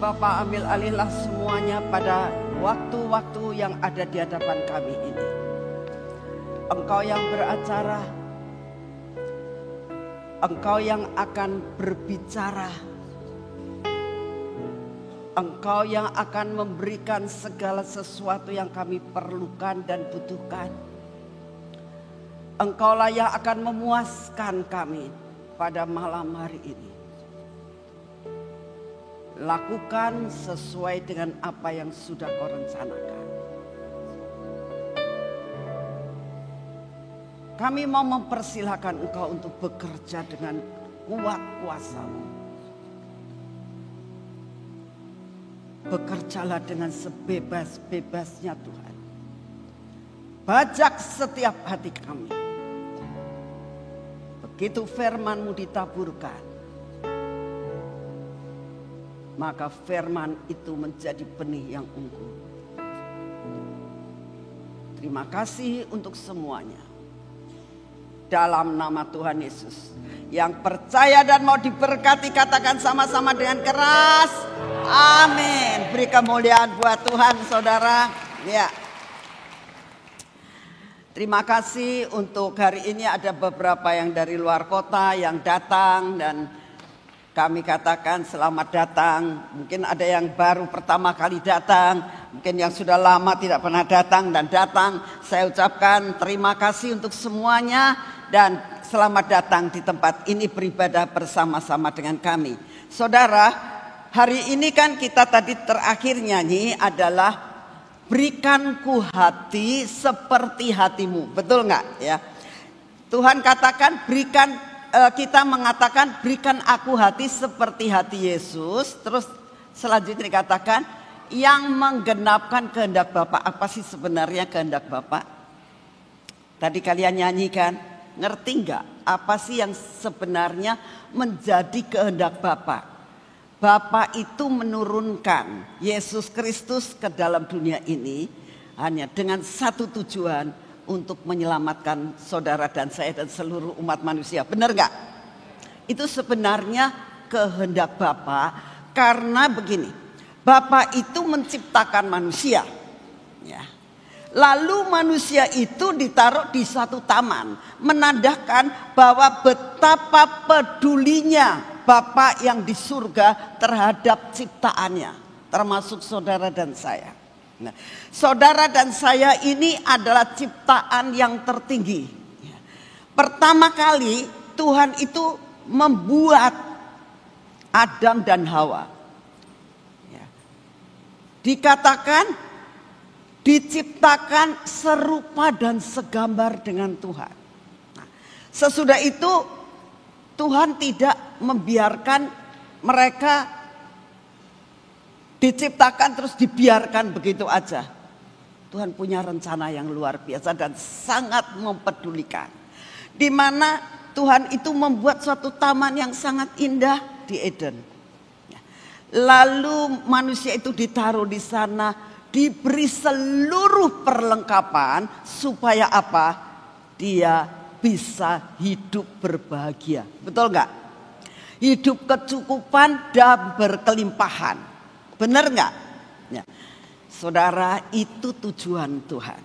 Bapa ambil alihlah semuanya pada waktu-waktu yang ada di hadapan kami ini. Engkau yang beracara, Engkau yang akan berbicara, Engkau yang akan memberikan segala sesuatu yang kami perlukan dan butuhkan. Engkaulah yang akan memuaskan kami pada malam hari ini. Lakukan sesuai dengan apa yang sudah kau rencanakan. Kami mau mempersilahkan engkau untuk bekerja dengan kuat kuasa-Mu. Bekerjalah dengan sebebas-bebasnya Tuhan. Bajak setiap hati kami. Begitu firman-Mu ditaburkan, maka firman itu menjadi benih yang unggul. Terima kasih untuk semuanya. Dalam nama Tuhan Yesus. Yang percaya dan mau diberkati katakan sama-sama dengan keras. Amin. Beri kemuliaan buat Tuhan saudara. Ya. Terima kasih untuk hari ini ada beberapa yang dari luar kota yang datang dan kami katakan selamat datang. Mungkin ada yang baru pertama kali datang, mungkin yang sudah lama tidak pernah datang dan datang. Saya ucapkan terima kasih untuk semuanya dan selamat datang di tempat ini beribadah bersama-sama dengan kami. Saudara, hari ini kan kita tadi terakhir nyanyi adalah berikanku hati seperti hatimu. Betul nggak ya? Tuhan katakan berikan, kita mengatakan berikan aku hati seperti hati Yesus. Terus selanjutnya dikatakan yang menggenapkan kehendak Bapa. Apa sih sebenarnya kehendak Bapa? Tadi kalian nyanyikan, ngerti nggak? Apa sih yang sebenarnya menjadi kehendak Bapa? Bapa itu menurunkan Yesus Kristus ke dalam dunia ini hanya dengan satu tujuan, untuk menyelamatkan saudara dan saya dan seluruh umat manusia. Benar gak? Itu sebenarnya kehendak Bapa. Karena begini, Bapa itu menciptakan manusia ya. Lalu manusia itu ditaruh di satu taman, menandakan bahwa betapa pedulinya Bapa yang di surga terhadap ciptaannya, termasuk saudara dan saya. Nah, saudara dan saya ini adalah ciptaan yang tertinggi. Pertama kali Tuhan itu membuat Adam dan Hawa. Dikatakan diciptakan serupa dan segambar dengan Tuhan. Nah, sesudah itu Tuhan tidak membiarkan mereka diciptakan terus dibiarkan begitu aja. Tuhan punya rencana yang luar biasa dan sangat mempedulikan. Di mana Tuhan itu membuat suatu taman yang sangat indah di Eden. Lalu manusia itu ditaruh di sana, diberi seluruh perlengkapan supaya apa? Dia bisa hidup berbahagia. Betul nggak? Hidup kecukupan dan berkelimpahan. Benar nggak? Ya. Saudara, itu tujuan Tuhan.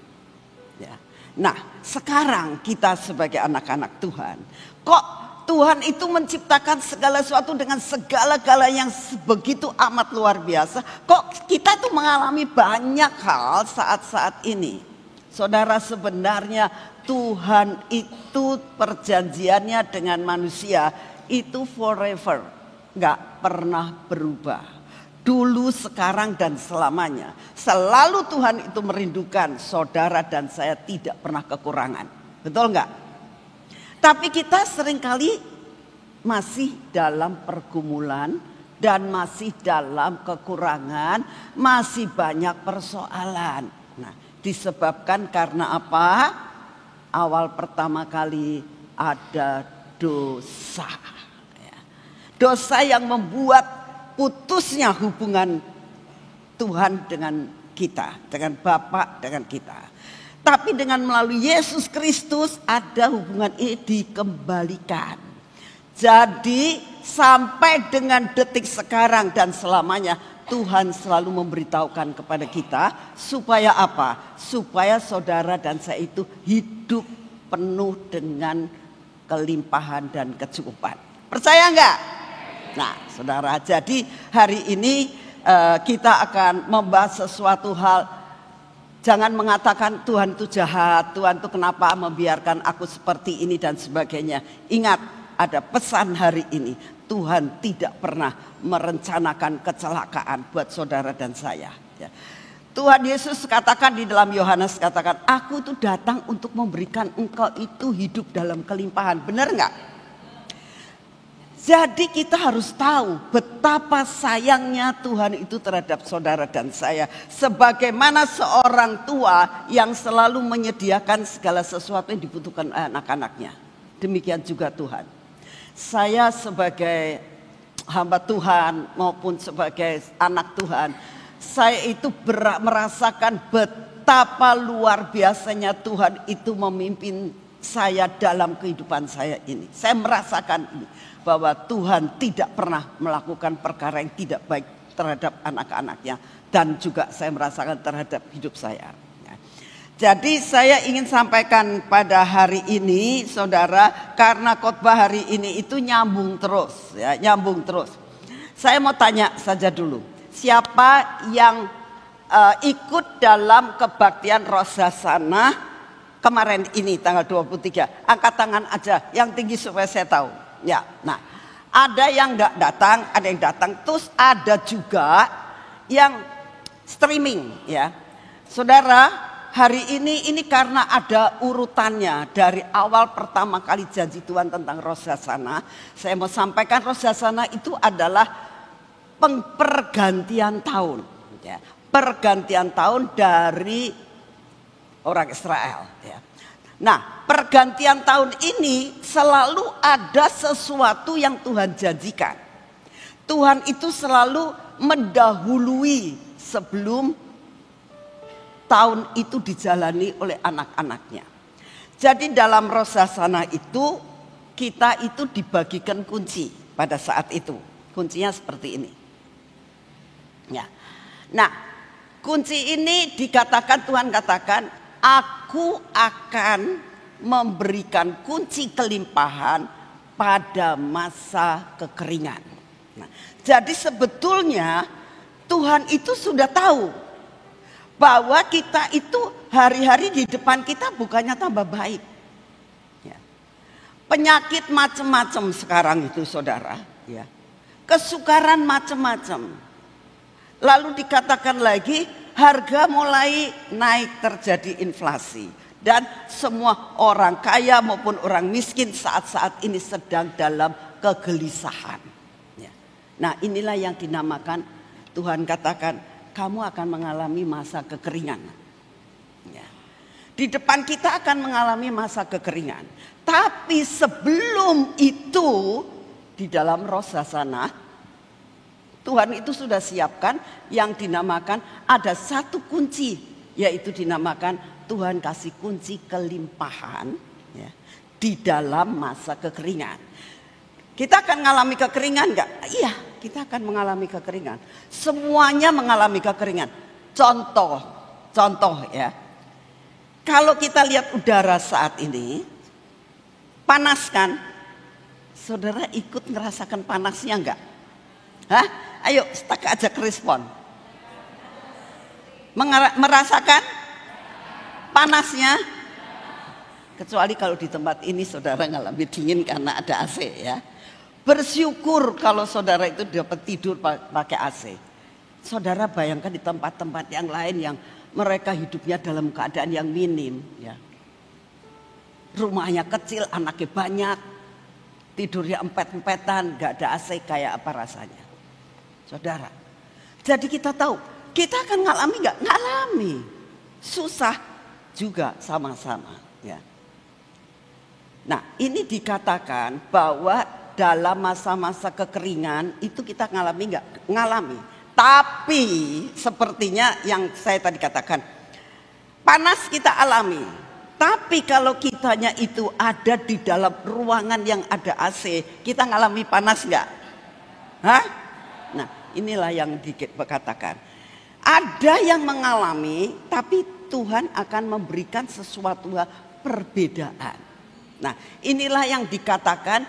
Ya. Nah, sekarang kita sebagai anak-anak Tuhan, kok Tuhan itu menciptakan segala sesuatu dengan segala-gala yang begitu amat luar biasa. Kok kita tuh mengalami banyak hal saat-saat ini. Saudara, sebenarnya Tuhan itu perjanjiannya dengan manusia itu forever, gak pernah berubah. Dulu, sekarang, dan selamanya. Selalu Tuhan itu merindukan saudara dan saya tidak pernah kekurangan. Betul gak? Tapi kita seringkali masih dalam pergumulan dan masih dalam kekurangan, masih banyak persoalan. Nah, disebabkan karena apa? Awal pertama kali ada dosa. Dosa yang membuat putusnya hubungan Tuhan dengan kita, dengan Bapa dengan kita. Tapi dengan melalui Yesus Kristus ada hubungan ini dikembalikan. Jadi sampai dengan detik sekarang dan selamanya Tuhan selalu memberitahukan kepada kita supaya apa? Supaya saudara dan saya itu hidup penuh dengan kelimpahan dan kecukupan. Percaya enggak? Nah, saudara, jadi hari ini kita akan membahas sesuatu hal. Jangan mengatakan Tuhan itu jahat, Tuhan itu kenapa membiarkan aku seperti ini dan sebagainya. Ingat, ada pesan hari ini. Tuhan tidak pernah merencanakan kecelakaan buat saudara dan saya. Tuhan Yesus katakan di dalam Yohanes, katakan, aku itu datang untuk memberikan engkau itu hidup dalam kelimpahan. Benar nggak? Jadi kita harus tahu betapa sayangnya Tuhan itu terhadap saudara dan saya. Sebagaimana seorang tua yang selalu menyediakan segala sesuatu yang dibutuhkan anak-anaknya. Demikian juga Tuhan. Saya sebagai hamba Tuhan maupun sebagai anak Tuhan, saya itu merasakan betapa luar biasanya Tuhan itu memimpin saya dalam kehidupan saya ini. Saya merasakan ini, bahwa Tuhan tidak pernah melakukan perkara yang tidak baik terhadap anak-anaknya. Dan juga saya merasakan terhadap hidup saya. Jadi saya ingin sampaikan pada hari ini, saudara, karena khotbah hari ini itu nyambung terus, ya, nyambung terus. Saya mau tanya saja dulu, siapa yang ikut dalam kebaktian Roshasana kemarin ini tanggal 23? Angkat tangan aja, yang tinggi supaya saya tahu. Ya, nah, ada yang nggak datang, ada yang datang, terus ada juga yang streaming, ya, saudara. Hari ini karena ada urutannya dari awal pertama kali janji Tuhan tentang Roshasana. Saya mau sampaikan Roshasana itu adalah pergantian tahun. Ya, pergantian tahun dari orang Israel. Ya. Nah, pergantian tahun ini selalu ada sesuatu yang Tuhan janjikan. Tuhan itu selalu mendahului sebelum tahun itu dijalani oleh anak-anaknya. Jadi dalam Roshasana itu kita itu dibagikan kunci pada saat itu. Kuncinya seperti ini. Ya. Nah, kunci ini dikatakan Tuhan katakan, aku akan memberikan kunci kelimpahan pada masa kekeringan. Nah, jadi sebetulnya Tuhan itu sudah tahu bahwa kita itu hari-hari di depan kita bukannya tambah baik. Ya. Penyakit macam-macam sekarang itu saudara. Ya. Kesukaran macam-macam. Lalu dikatakan lagi harga mulai naik, terjadi inflasi. Dan semua orang kaya maupun orang miskin saat-saat ini sedang dalam kegelisahan. Ya. Nah, inilah yang dinamakan Tuhan katakan, kamu akan mengalami masa kekeringan. Ya. Di depan kita akan mengalami masa kekeringan. Tapi sebelum itu di dalam Roshasana Tuhan itu sudah siapkan yang dinamakan ada satu kunci, yaitu dinamakan Tuhan kasih kunci kelimpahan, ya, di dalam masa kekeringan. Kita akan mengalami kekeringan enggak? Iya, kita akan mengalami kekeringan. Semuanya mengalami kekeringan. Contoh ya. Kalau kita lihat udara saat ini, panas kan? Saudara ikut merasakan panasnya enggak? Hah? Ayo, tak ajak respon. Merasakan panasnya? Kecuali kalau di tempat ini saudara ngalami dingin karena ada AC ya. Bersyukur kalau saudara itu dapat tidur pakai AC. Saudara bayangkan di tempat-tempat yang lain yang mereka hidupnya dalam keadaan yang minim. Ya. Rumahnya kecil, anaknya banyak, tidurnya empet-empetan, gak ada AC, kayak apa rasanya. Saudara, jadi kita tahu, kita akan ngalami gak? Ngalami. Susah juga sama-sama. Ya. Nah, ini dikatakan bahwa dalam masa-masa kekeringan itu kita ngalami nggak? Ngalami. Tapi sepertinya yang saya tadi katakan, panas kita alami. Tapi kalau kitanya itu ada di dalam ruangan yang ada AC, kita ngalami panas nggak? Hah? Nah, inilah yang dikatakan. Ada yang mengalami, tapi Tuhan akan memberikan sesuatu perbedaan. Nah, inilah yang dikatakan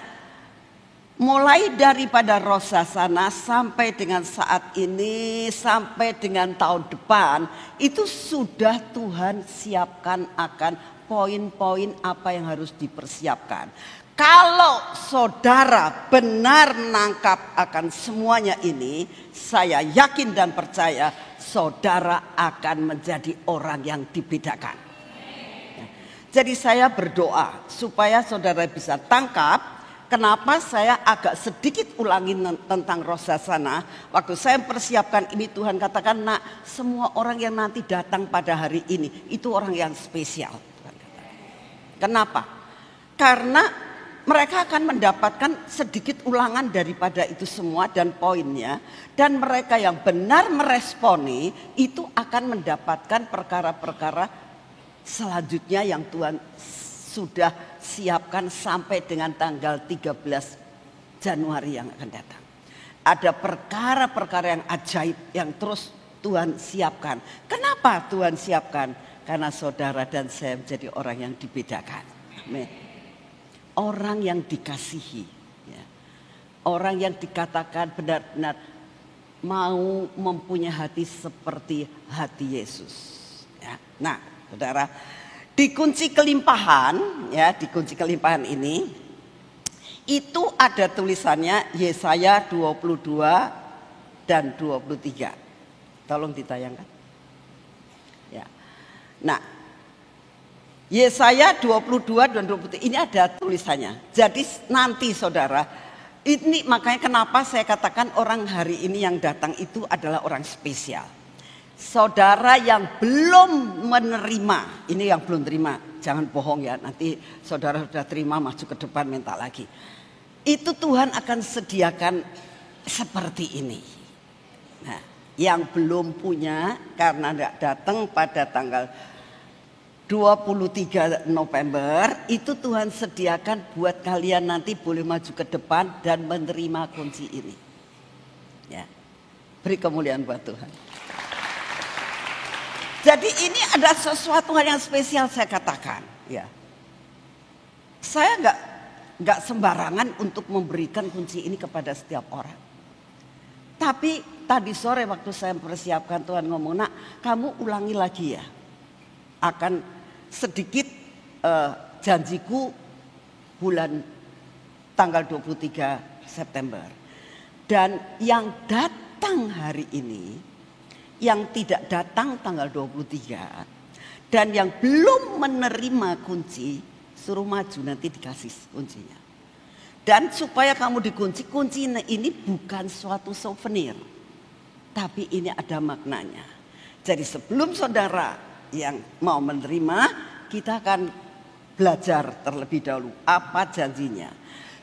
mulai daripada Rosasana sampai dengan saat ini, sampai dengan tahun depan, itu sudah Tuhan siapkan akan poin-poin apa yang harus dipersiapkan. Kalau saudara benar menangkap akan semuanya ini, saya yakin dan percaya saudara akan menjadi orang yang dibedakan. Jadi saya berdoa supaya saudara bisa tangkap. Kenapa saya agak sedikit ulangi tentang Rosasana. Waktu saya mempersiapkan ini, Tuhan katakan, nak, semua orang yang nanti datang pada hari ini itu orang yang spesial. Kenapa? Karena mereka akan mendapatkan sedikit ulangan daripada itu semua dan poinnya. Dan mereka yang benar meresponi itu akan mendapatkan perkara-perkara selanjutnya yang Tuhan sudah siapkan sampai dengan tanggal 13 Januari yang akan datang. Ada perkara-perkara yang ajaib yang terus Tuhan siapkan. Kenapa Tuhan siapkan? Karena saudara dan saya menjadi orang yang dibedakan. Amin. Orang yang dikasihi. Ya. Orang yang dikatakan benar-benar mau mempunyai hati seperti hati Yesus. Ya. Nah, saudara, di kunci kelimpahan, ya, di kunci kelimpahan ini itu ada tulisannya Yesaya 22 dan 23. Tolong ditayangkan. Ya. Nah, Yesaya 22 dan 23 ini ada tulisannya. Jadi nanti saudara, ini makanya kenapa saya katakan orang hari ini yang datang itu adalah orang spesial. Saudara yang belum menerima, ini yang belum terima, jangan bohong ya, nanti saudara sudah terima maju ke depan minta lagi. Itu Tuhan akan sediakan seperti ini. Nah, yang belum punya karena tidak datang pada tanggal 23 November, itu Tuhan sediakan buat kalian nanti boleh maju ke depan dan menerima kunci ini. Ya, beri kemuliaan buat Tuhan. Jadi ini ada sesuatu hal yang spesial saya katakan, ya. Saya nggak sembarangan untuk memberikan kunci ini kepada setiap orang. Tapi tadi sore waktu saya mempersiapkan, Tuhan ngomong, nak, kamu ulangi lagi ya. Akan sedikit janjiku bulan tanggal 23 September. Dan yang datang hari ini, yang tidak datang tanggal 23 dan yang belum menerima kunci, suruh maju nanti dikasih kuncinya. Dan supaya kamu dikunci, kunci ini bukan suatu souvenir, tapi ini ada maknanya. Jadi sebelum saudara yang mau menerima, kita akan belajar terlebih dahulu apa janjinya.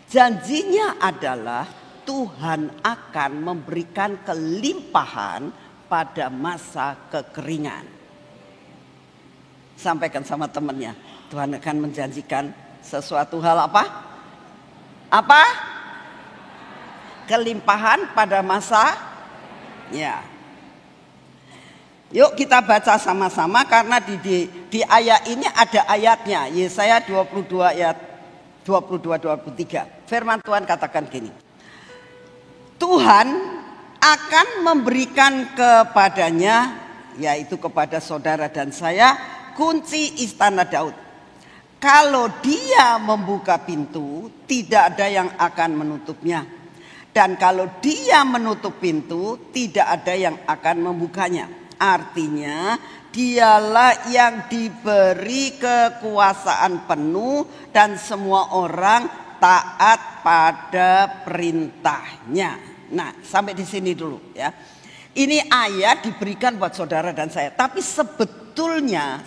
Janjinya adalah Tuhan akan memberikan kelimpahan pada masa kekeringan. Sampaikan sama temannya, Tuhan akan menjanjikan sesuatu hal apa? Apa? Kelimpahan pada masa, ya. Yuk kita baca sama-sama karena di ayat ini ada ayatnya. Yesaya 22 ayat 22-23. Firman Tuhan katakan gini. Tuhan akan memberikan kepadanya, yaitu kepada saudara dan saya, kunci istana Daud. Kalau dia membuka pintu, tidak ada yang akan menutupnya. Dan kalau dia menutup pintu, tidak ada yang akan membukanya. Artinya, dialah yang diberi kekuasaan penuh dan semua orang taat pada perintahnya. Nah, sampai di sini dulu ya. Ini ayat diberikan buat saudara dan saya. Tapi sebetulnya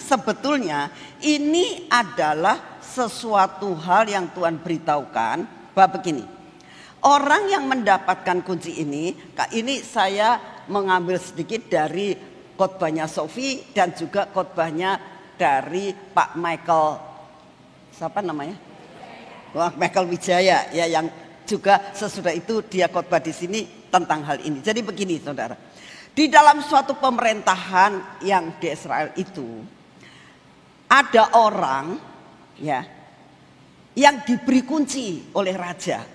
ini adalah sesuatu hal yang Tuhan beritahukan bahwa begini. Orang yang mendapatkan kunci ini saya mengambil sedikit dari khotbahnya Sophie dan juga khotbahnya dari Pak Michael, siapa namanya? Wah, Michael Wijaya ya, yang juga sesudah itu dia khotbah di sini tentang hal ini. Jadi begini saudara, di dalam suatu pemerintahan yang di Israel itu ada orang ya yang diberi kunci oleh raja.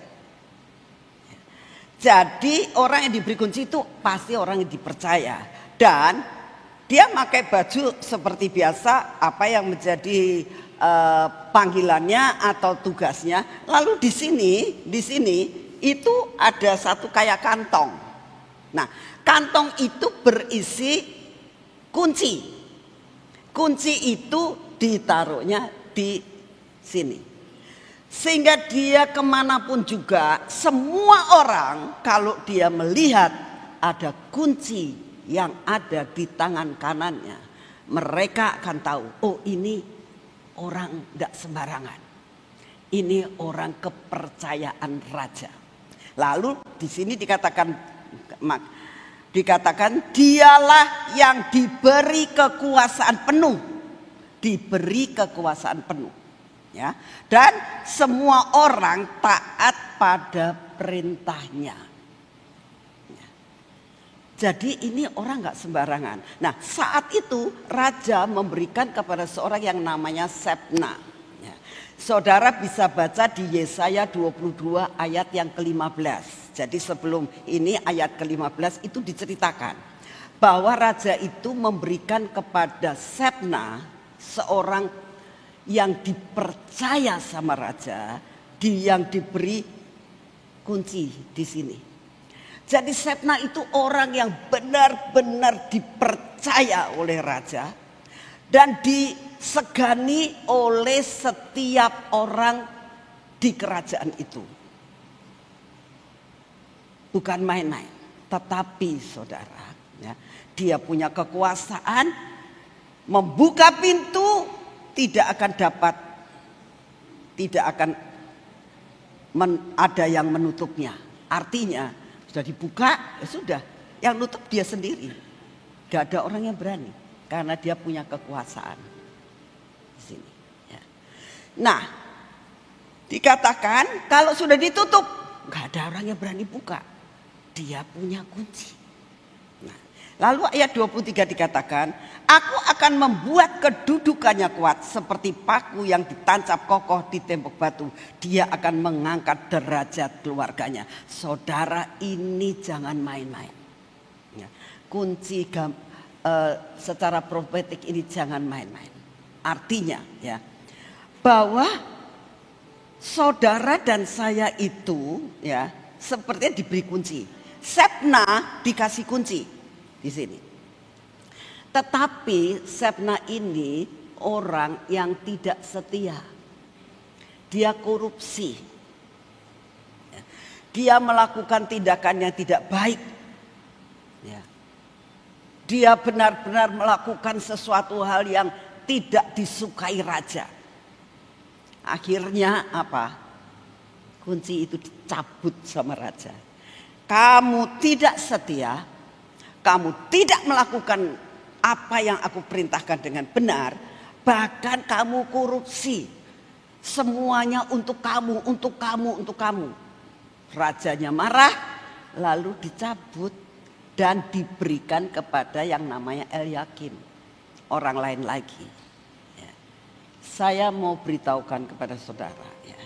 Jadi orang yang diberi kunci itu pasti orang yang dipercaya dan dia pakai baju seperti biasa apa yang menjadi panggilannya atau tugasnya. Lalu di sini itu ada satu kayak kantong. Nah, kantong itu berisi kunci. Kunci itu ditaruhnya di sini. Sehingga dia kemanapun juga, semua orang kalau dia melihat ada kunci yang ada di tangan kanannya, mereka akan tahu, oh ini orang tidak sembarangan. Ini orang kepercayaan raja. Lalu di sini dikatakan dialah yang diberi kekuasaan penuh. Diberi kekuasaan penuh. Ya, dan semua orang taat pada perintahnya. Ya. Jadi ini orang nggak sembarangan. Nah saat itu raja memberikan kepada seorang yang namanya Sebna. Ya. Saudara bisa baca di Yesaya 22 ayat yang ke-15. Jadi sebelum ini ayat ke-15 itu diceritakan bahwa raja itu memberikan kepada Sebna, seorang yang dipercaya sama raja, yang diberi kunci di sini. Jadi Sebna itu orang yang benar-benar dipercaya oleh raja dan disegani oleh setiap orang di kerajaan itu. Bukan main-main, tetapi saudara, ya, dia punya kekuasaan membuka pintu. Tidak akan ada yang menutupnya. Artinya sudah dibuka, ya sudah. Yang nutup dia sendiri. Gak ada orang yang berani karena dia punya kekuasaan di sini. Ya. Nah, dikatakan kalau sudah ditutup, gak ada orang yang berani buka. Dia punya kunci. Nah, lalu ayat 23 dikatakan, aku akan membuat kedudukannya kuat seperti paku yang ditancap kokoh di tembok batu. Dia akan mengangkat derajat keluarganya. Saudara, ini jangan main-main. Ya, kunci secara profetik ini jangan main-main. Artinya ya bahwa saudara dan saya itu ya sepertinya diberi kunci. Sebna dikasih kunci di sini. Tetapi Sebna ini orang yang tidak setia. Dia korupsi. Dia melakukan tindakan yang tidak baik. Dia benar-benar melakukan sesuatu hal yang tidak disukai raja. Akhirnya apa? Kunci itu dicabut sama raja. Kamu tidak setia. Kamu tidak melakukan apa yang aku perintahkan dengan benar, bahkan kamu korupsi. Semuanya untuk kamu, untuk kamu, untuk kamu. Rajanya marah, lalu dicabut dan diberikan kepada yang namanya Eliakim. Orang lain lagi. Ya. Saya mau beritahukan kepada saudara. Ya.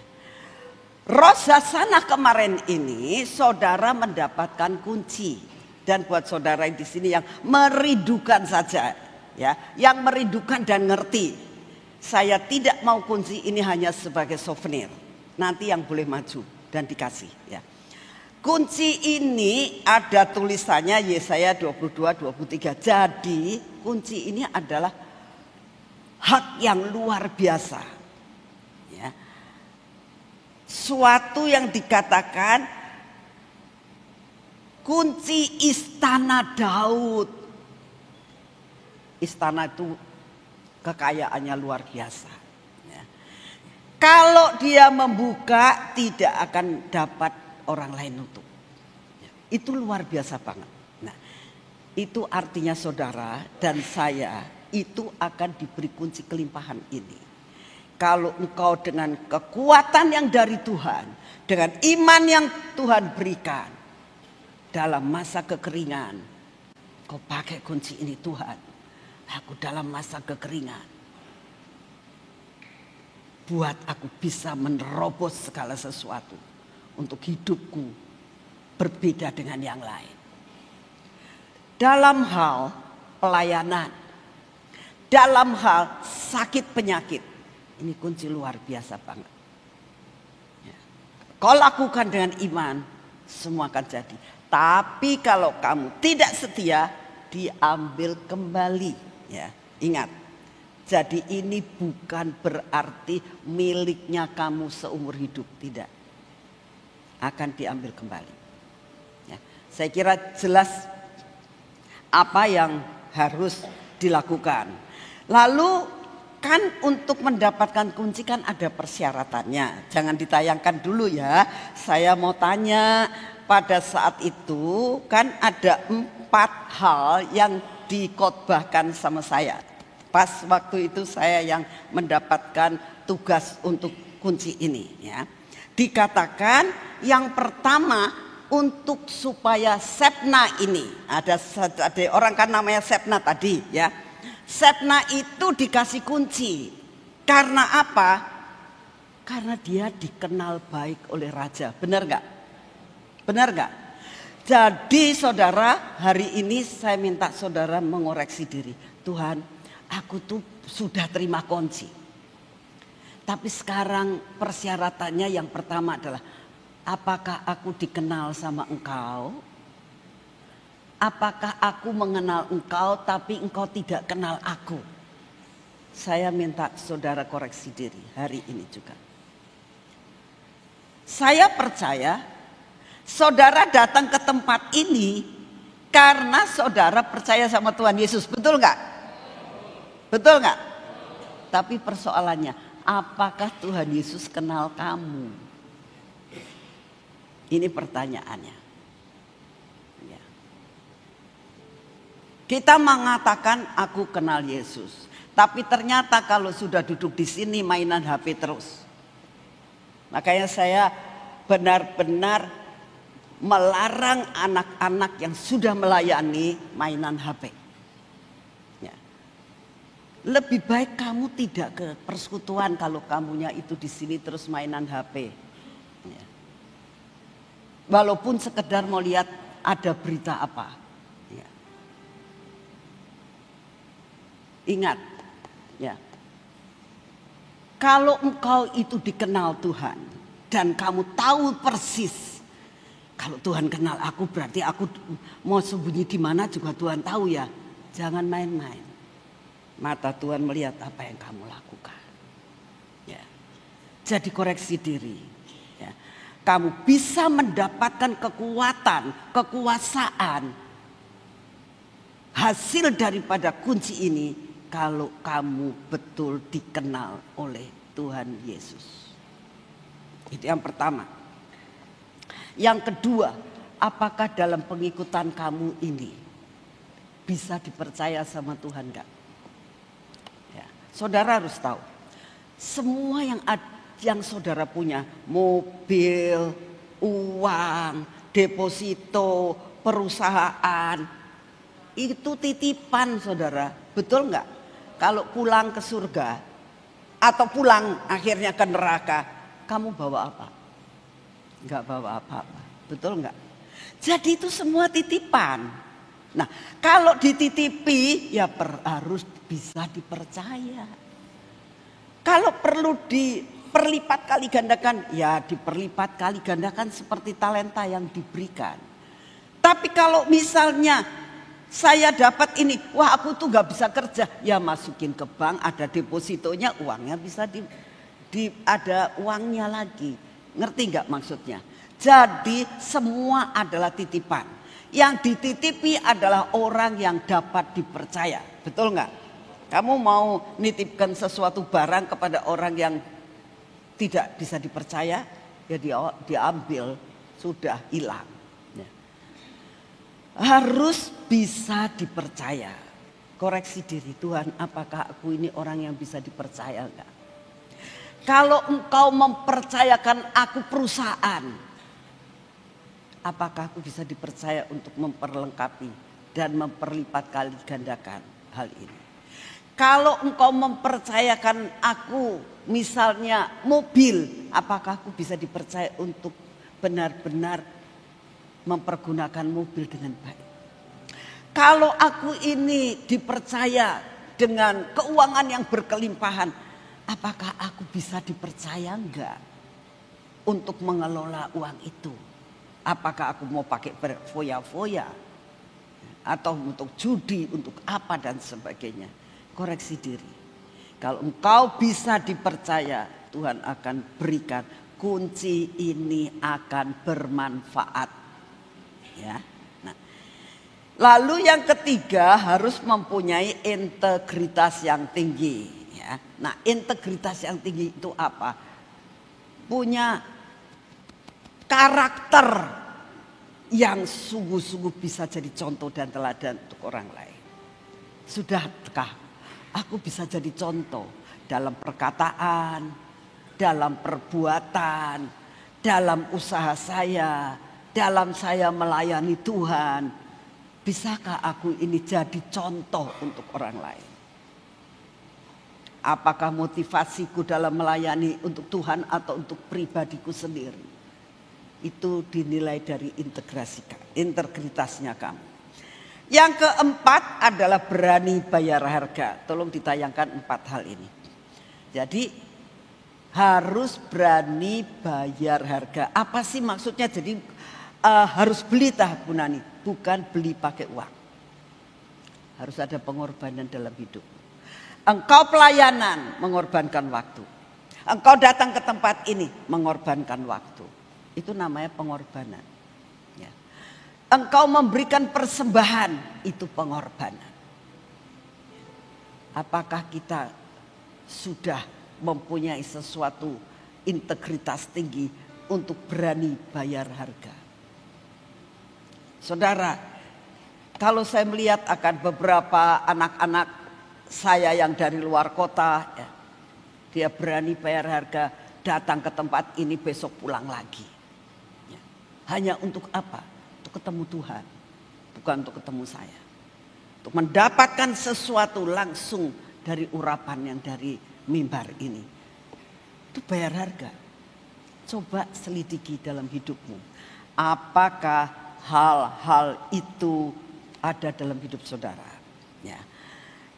Rosh Hasanah kemarin ini, saudara mendapatkan kunci. Dan buat saudara yang di sini yang merindukan saja, ya, yang merindukan dan ngerti, saya tidak mau kunci ini hanya sebagai souvenir. Nanti yang boleh maju dan dikasih. Ya. Kunci ini ada tulisannya Yesaya 22-23. Jadi kunci ini adalah hak yang luar biasa. Ya. Suatu yang dikatakan kunci istana Daud. Istana itu kekayaannya luar biasa. Ya. Kalau dia membuka tidak akan dapat orang lain nutup. Ya. Itu luar biasa banget. Nah, itu artinya saudara dan saya itu akan diberi kunci kelimpahan ini. Kalau engkau dengan kekuatan yang dari Tuhan, dengan iman yang Tuhan berikan, dalam masa kekeringan, kau pakai kunci ini, Tuhan, aku dalam masa kekeringan, buat aku bisa menerobos segala sesuatu untuk hidupku berbeda dengan yang lain. Dalam hal pelayanan, dalam hal sakit penyakit, ini kunci luar biasa banget. Ya. Kau lakukan dengan iman, semua akan jadi. Tapi kalau kamu tidak setia, diambil kembali. Ya, ingat. Jadi ini bukan berarti miliknya kamu seumur hidup, tidak. Akan diambil kembali. Ya, saya kira jelas apa yang harus dilakukan. Lalu kan untuk mendapatkan kunci kan ada persyaratannya. Jangan ditayangkan dulu ya. Saya mau tanya, pada saat itu kan ada 4 hal yang dikhotbahkan sama saya. Pas waktu itu saya yang mendapatkan tugas untuk kunci ini ya. Dikatakan yang pertama untuk supaya Shebna ini, ada orang kan namanya Shebna tadi ya. Shebna itu dikasih kunci. Karena apa? Karena dia dikenal baik oleh raja. Benar gak? Benar gak? Jadi saudara, hari ini saya minta saudara mengoreksi diri. Tuhan, aku tuh sudah terima kunci. Tapi sekarang persyaratannya yang pertama adalah, apakah aku dikenal sama engkau? Apakah aku mengenal engkau tapi engkau tidak kenal aku? Saya minta saudara koreksi diri hari ini juga. Saya percaya saudara datang ke tempat ini karena saudara percaya sama Tuhan Yesus. Betul nggak? Betul nggak? Tapi persoalannya, apakah Tuhan Yesus kenal kamu? Ini pertanyaannya. Ya. Kita mengatakan aku kenal Yesus, tapi ternyata kalau sudah duduk di sini mainan HP terus. Makanya saya benar-benar melarang anak-anak yang sudah melayani mainan HP. Ya. Lebih baik kamu tidak ke persekutuan kalau kamunya itu di sini terus mainan HP. Ya. Walaupun sekedar mau lihat ada berita apa. Ya. Ingat, ya. Kalau engkau itu dikenal Tuhan dan kamu tahu persis, kalau Tuhan kenal aku berarti aku mau sembunyi di mana juga Tuhan tahu ya. Jangan main-main. Mata Tuhan melihat apa yang kamu lakukan. Ya. Jadi koreksi diri. Ya. Kamu bisa mendapatkan kekuatan, kekuasaan, hasil daripada kunci ini kalau kamu betul dikenal oleh Tuhan Yesus. Itu yang pertama. Yang kedua, apakah dalam pengikutan kamu ini bisa dipercaya sama Tuhan enggak? Ya, saudara harus tahu, semua yang saudara punya, mobil, uang, deposito, perusahaan, itu titipan saudara, betul enggak? Kalau pulang ke surga atau pulang akhirnya ke neraka, kamu bawa apa? Enggak bawa apa-apa, betul enggak? Jadi itu semua titipan. Nah, kalau dititipi ya harus bisa dipercaya. Kalau perlu diperlipat kali gandakan, ya diperlipat kali gandakan seperti talenta yang diberikan. Tapi kalau misalnya saya dapat ini, wah aku tuh gak bisa kerja, ya masukin ke bank, ada depositonya, uangnya bisa ada uangnya lagi. Ngerti gak maksudnya? Jadi semua adalah titipan. Yang dititipi adalah orang yang dapat dipercaya. Betul gak? Kamu mau nitipkan sesuatu barang kepada orang yang tidak bisa dipercaya, ya diambil, sudah hilang. Ya. Harus bisa dipercaya. Koreksi diri, Tuhan, apakah aku ini orang yang bisa dipercaya enggak? Kalau engkau mempercayakan aku perusahaan, apakah aku bisa dipercaya untuk memperlengkapi dan memperlipat kali gandakan hal ini? Kalau engkau mempercayakan aku misalnya mobil, apakah aku bisa dipercaya untuk benar-benar mempergunakan mobil dengan baik? Kalau aku ini dipercaya dengan keuangan yang berkelimpahan, apakah aku bisa dipercaya enggak untuk mengelola uang itu? Apakah aku mau pakai foya-foya atau untuk judi, untuk apa dan sebagainya? Koreksi diri. Kalau engkau bisa dipercaya, Tuhan akan berikan kunci ini akan bermanfaat. Ya. Nah, lalu yang ketiga harus mempunyai integritas yang tinggi. Ya. Nah, integritas yang tinggi itu apa? Punya karakter yang sungguh-sungguh bisa jadi contoh dan teladan untuk orang lain. Sudahkah aku bisa jadi contoh dalam perkataan, dalam perbuatan, dalam usaha saya, dalam saya melayani Tuhan? Bisakah aku ini jadi contoh untuk orang lain? Apakah motivasiku dalam melayani untuk Tuhan atau untuk pribadiku sendiri? Itu dinilai dari integritasnya kamu. Yang keempat adalah berani bayar harga. Tolong ditayangkan 4 hal ini. Jadi harus berani bayar harga. Apa sih maksudnya? Jadi harus beli Bu Nani, bukan beli pakai uang. Harus ada pengorbanan dalam hidup. Engkau pelayanan, mengorbankan waktu. Engkau datang ke tempat ini, mengorbankan waktu. Itu namanya pengorbanan. Ya. Engkau memberikan persembahan, itu pengorbanan. Apakah kita sudah mempunyai sesuatu integritas tinggi untuk berani bayar harga? Saudara, kalau saya melihat akan beberapa anak-anak saya yang dari luar kota, ya, dia berani bayar harga, datang ke tempat ini besok pulang lagi. Ya. Hanya untuk apa? Untuk ketemu Tuhan, bukan untuk ketemu saya. Untuk mendapatkan sesuatu langsung dari urapan yang dari mimbar ini. Itu bayar harga. Coba selidiki dalam hidupmu. Apakah hal-hal itu ada dalam hidup saudara? Ya.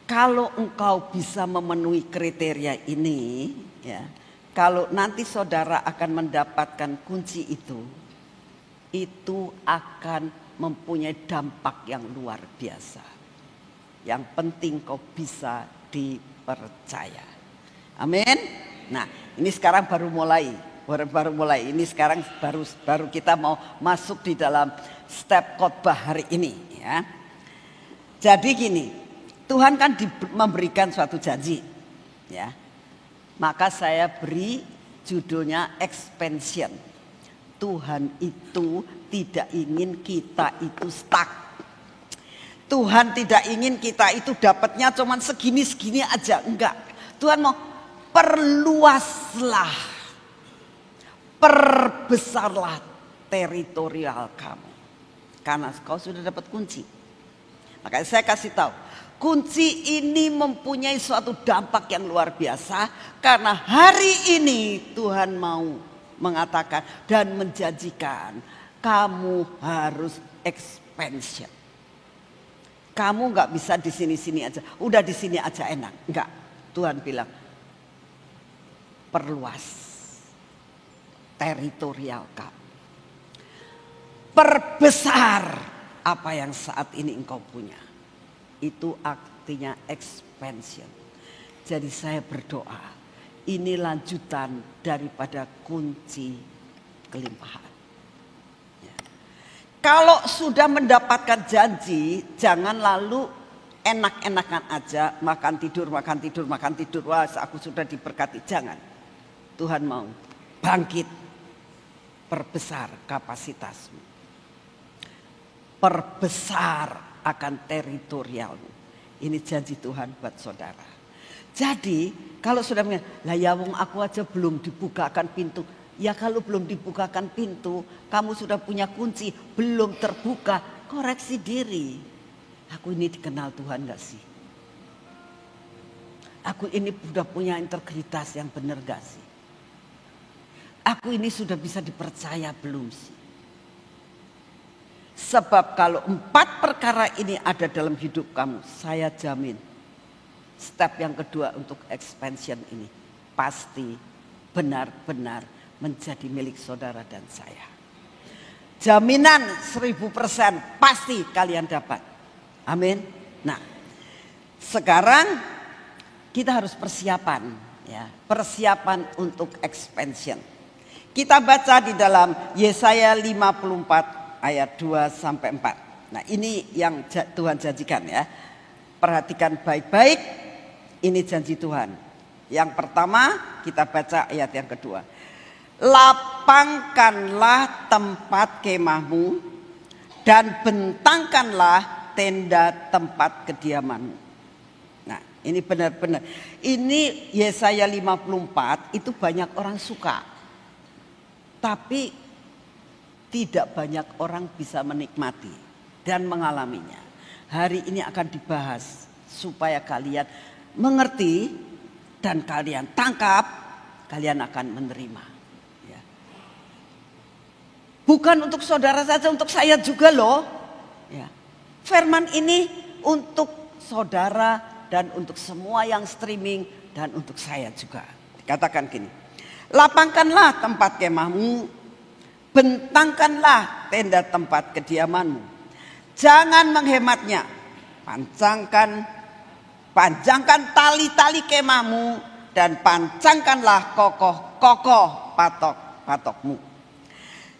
Kalau engkau bisa memenuhi kriteria ini, ya, kalau nanti saudara akan mendapatkan kunci itu akan mempunyai dampak yang luar biasa. Yang penting kau bisa dipercaya. Amin. Nah, ini sekarang baru mulai. Ini sekarang baru kita mau masuk di dalam step khotbah hari ini, ya. Jadi gini, Tuhan kan memberikan suatu janji, ya. Maka saya beri judulnya expansion. Tuhan itu tidak ingin kita itu stuck. Tuhan tidak ingin kita itu dapatnya cuman segini-segini aja, enggak. Tuhan mau perluaslah, perbesarlah teritorial kamu. Karena kau sudah dapat kunci. Makanya saya kasih tahu, kunci ini mempunyai suatu dampak yang luar biasa. Karena hari ini Tuhan mau mengatakan dan menjanjikan kamu harus expansion. Kamu gak bisa di sini-sini aja. Udah di sini aja enak. Enggak. Tuhan bilang perluas teritorial kamu. Perbesar apa yang saat ini engkau punya. Itu artinya expansion. Jadi saya berdoa, ini lanjutan daripada kunci kelimpahan. Ya. Kalau sudah mendapatkan janji, jangan lalu enak-enakan aja, makan tidur. Wah, aku sudah diberkati. Jangan. Tuhan mau bangkit, perbesar kapasitasmu. Perbesar akan teritorialmu. Ini janji Tuhan buat saudara. Jadi kalau sudah lah ya wong aku aja belum dibukakan pintu. Ya kalau belum dibukakan pintu, kamu sudah punya kunci, belum terbuka, koreksi diri. Aku ini dikenal Tuhan gak sih? Aku ini sudah punya integritas yang benar gak sih? Aku ini sudah bisa dipercaya belum sih? Sebab kalau 4 perkara ini ada dalam hidup kamu, saya jamin step yang kedua untuk expansion ini pasti benar-benar menjadi milik saudara dan saya. Jaminan 1000% pasti kalian dapat. Amin. Nah, sekarang kita harus persiapan ya, persiapan untuk expansion. Kita baca di dalam Yesaya 54 ayat 2 sampai 4. Nah, ini yang Tuhan janjikan ya. Perhatikan baik-baik, ini janji Tuhan. Yang pertama kita baca ayat yang kedua. Lapangkanlah tempat kemahmu dan bentangkanlah tenda tempat kediamanmu. Nah, ini benar-benar. Ini Yesaya 54 itu banyak orang suka. Tapi tidak banyak orang bisa menikmati dan mengalaminya. Hari ini akan dibahas supaya kalian mengerti dan kalian tangkap, kalian akan menerima. Ya. Bukan untuk saudara saja, untuk saya juga loh. Ya. Firman ini untuk saudara dan untuk semua yang streaming dan untuk saya juga. Dikatakan gini, lapangkanlah tempat kemahmu, bentangkanlah tenda tempat kediamanmu. Jangan menghematnya. Panjangkan tali-tali kemahmu dan pancangkanlah kokoh-kokoh patok-patokmu.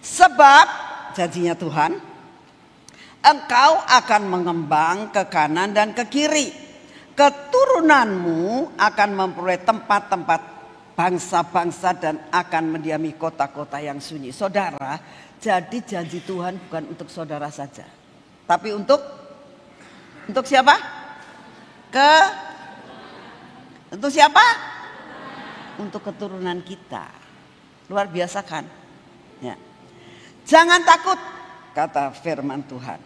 Sebab janjinya Tuhan, engkau akan mengembang ke kanan dan ke kiri. Keturunanmu akan memperoleh tempat-tempat bangsa-bangsa dan akan mendiami kota-kota yang sunyi. Saudara, jadi janji Tuhan bukan untuk saudara saja. Tapi untuk siapa? Untuk siapa? Untuk keturunan kita. Luar biasa kan? Ya. Jangan takut, kata firman Tuhan.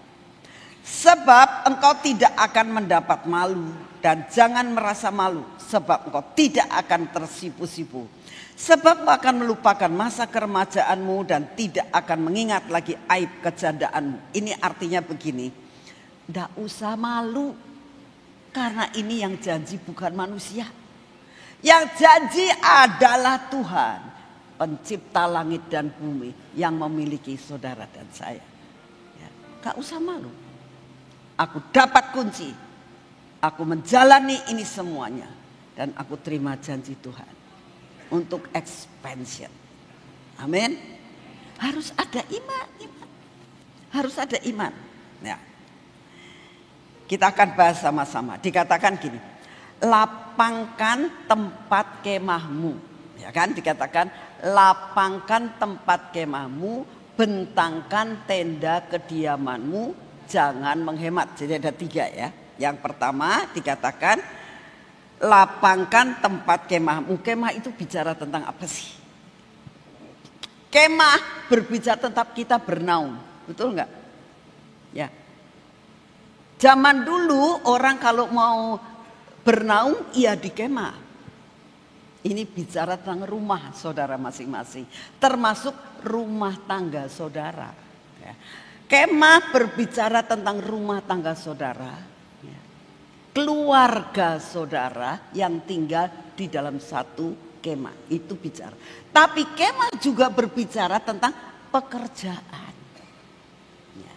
Sebab engkau tidak akan mendapat malu dan jangan merasa malu. Sebab engkau tidak akan tersipu-sipu. Sebab engkau akan melupakan masa keremajaanmu dan tidak akan mengingat lagi aib kejandaanmu. Ini artinya begini. Tidak usah malu. Karena ini yang janji bukan manusia. Yang janji adalah Tuhan. Pencipta langit dan bumi yang memiliki saudara dan saya. Ya, gak usah malu. Aku dapat kunci. Aku menjalani ini semuanya. Dan aku terima janji Tuhan. Untuk expansion. Amin. Harus ada iman. Harus ada iman. Ya. Kita akan bahas sama-sama. Dikatakan gini. Lapangkan tempat kemahmu. Ya kan, dikatakan lapangkan tempat kemahmu, bentangkan tenda kediamanmu, jangan menghemat. Jadi ada 3 ya. Yang pertama dikatakan lapangkan tempat kemahmu. Kemah itu bicara tentang apa sih? Kemah berbicara tentang kita bernaung, betul nggak? Ya. Zaman dulu orang kalau mau bernaung, iya di kemah. Ini bicara tentang rumah saudara masing-masing. Termasuk rumah tangga saudara. Ya. Kemah berbicara tentang rumah tangga saudara. Ya. Keluarga saudara yang tinggal di dalam satu kemah. Itu bicara. Tapi kemah juga berbicara tentang pekerjaan. Ya.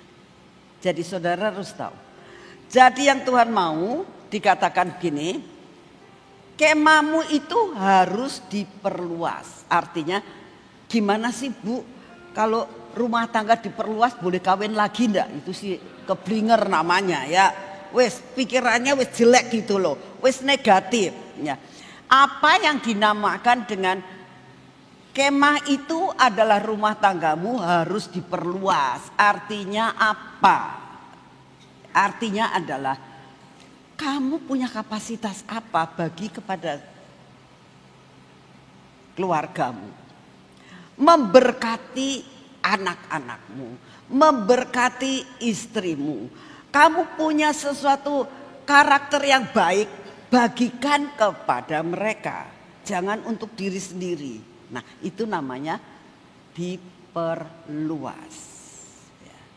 Jadi saudara harus tahu. Jadi yang Tuhan mau dikatakan gini. Kemahmu itu harus diperluas. Artinya gimana sih Bu? Kalau rumah tangga diperluas boleh kawin lagi enggak? Itu sih keblinger namanya ya. Wes pikirannya wes jelek gitu loh. Wes negatif. Ya. Apa yang dinamakan dengan kemah itu adalah rumah tanggamu harus diperluas. Artinya apa? Artinya adalah kamu punya kapasitas apa bagi kepada keluargamu, memberkati anak-anakmu, memberkati istrimu. Kamu punya sesuatu karakter yang baik, bagikan kepada mereka. Jangan untuk diri sendiri. Nah, itu namanya diperluas.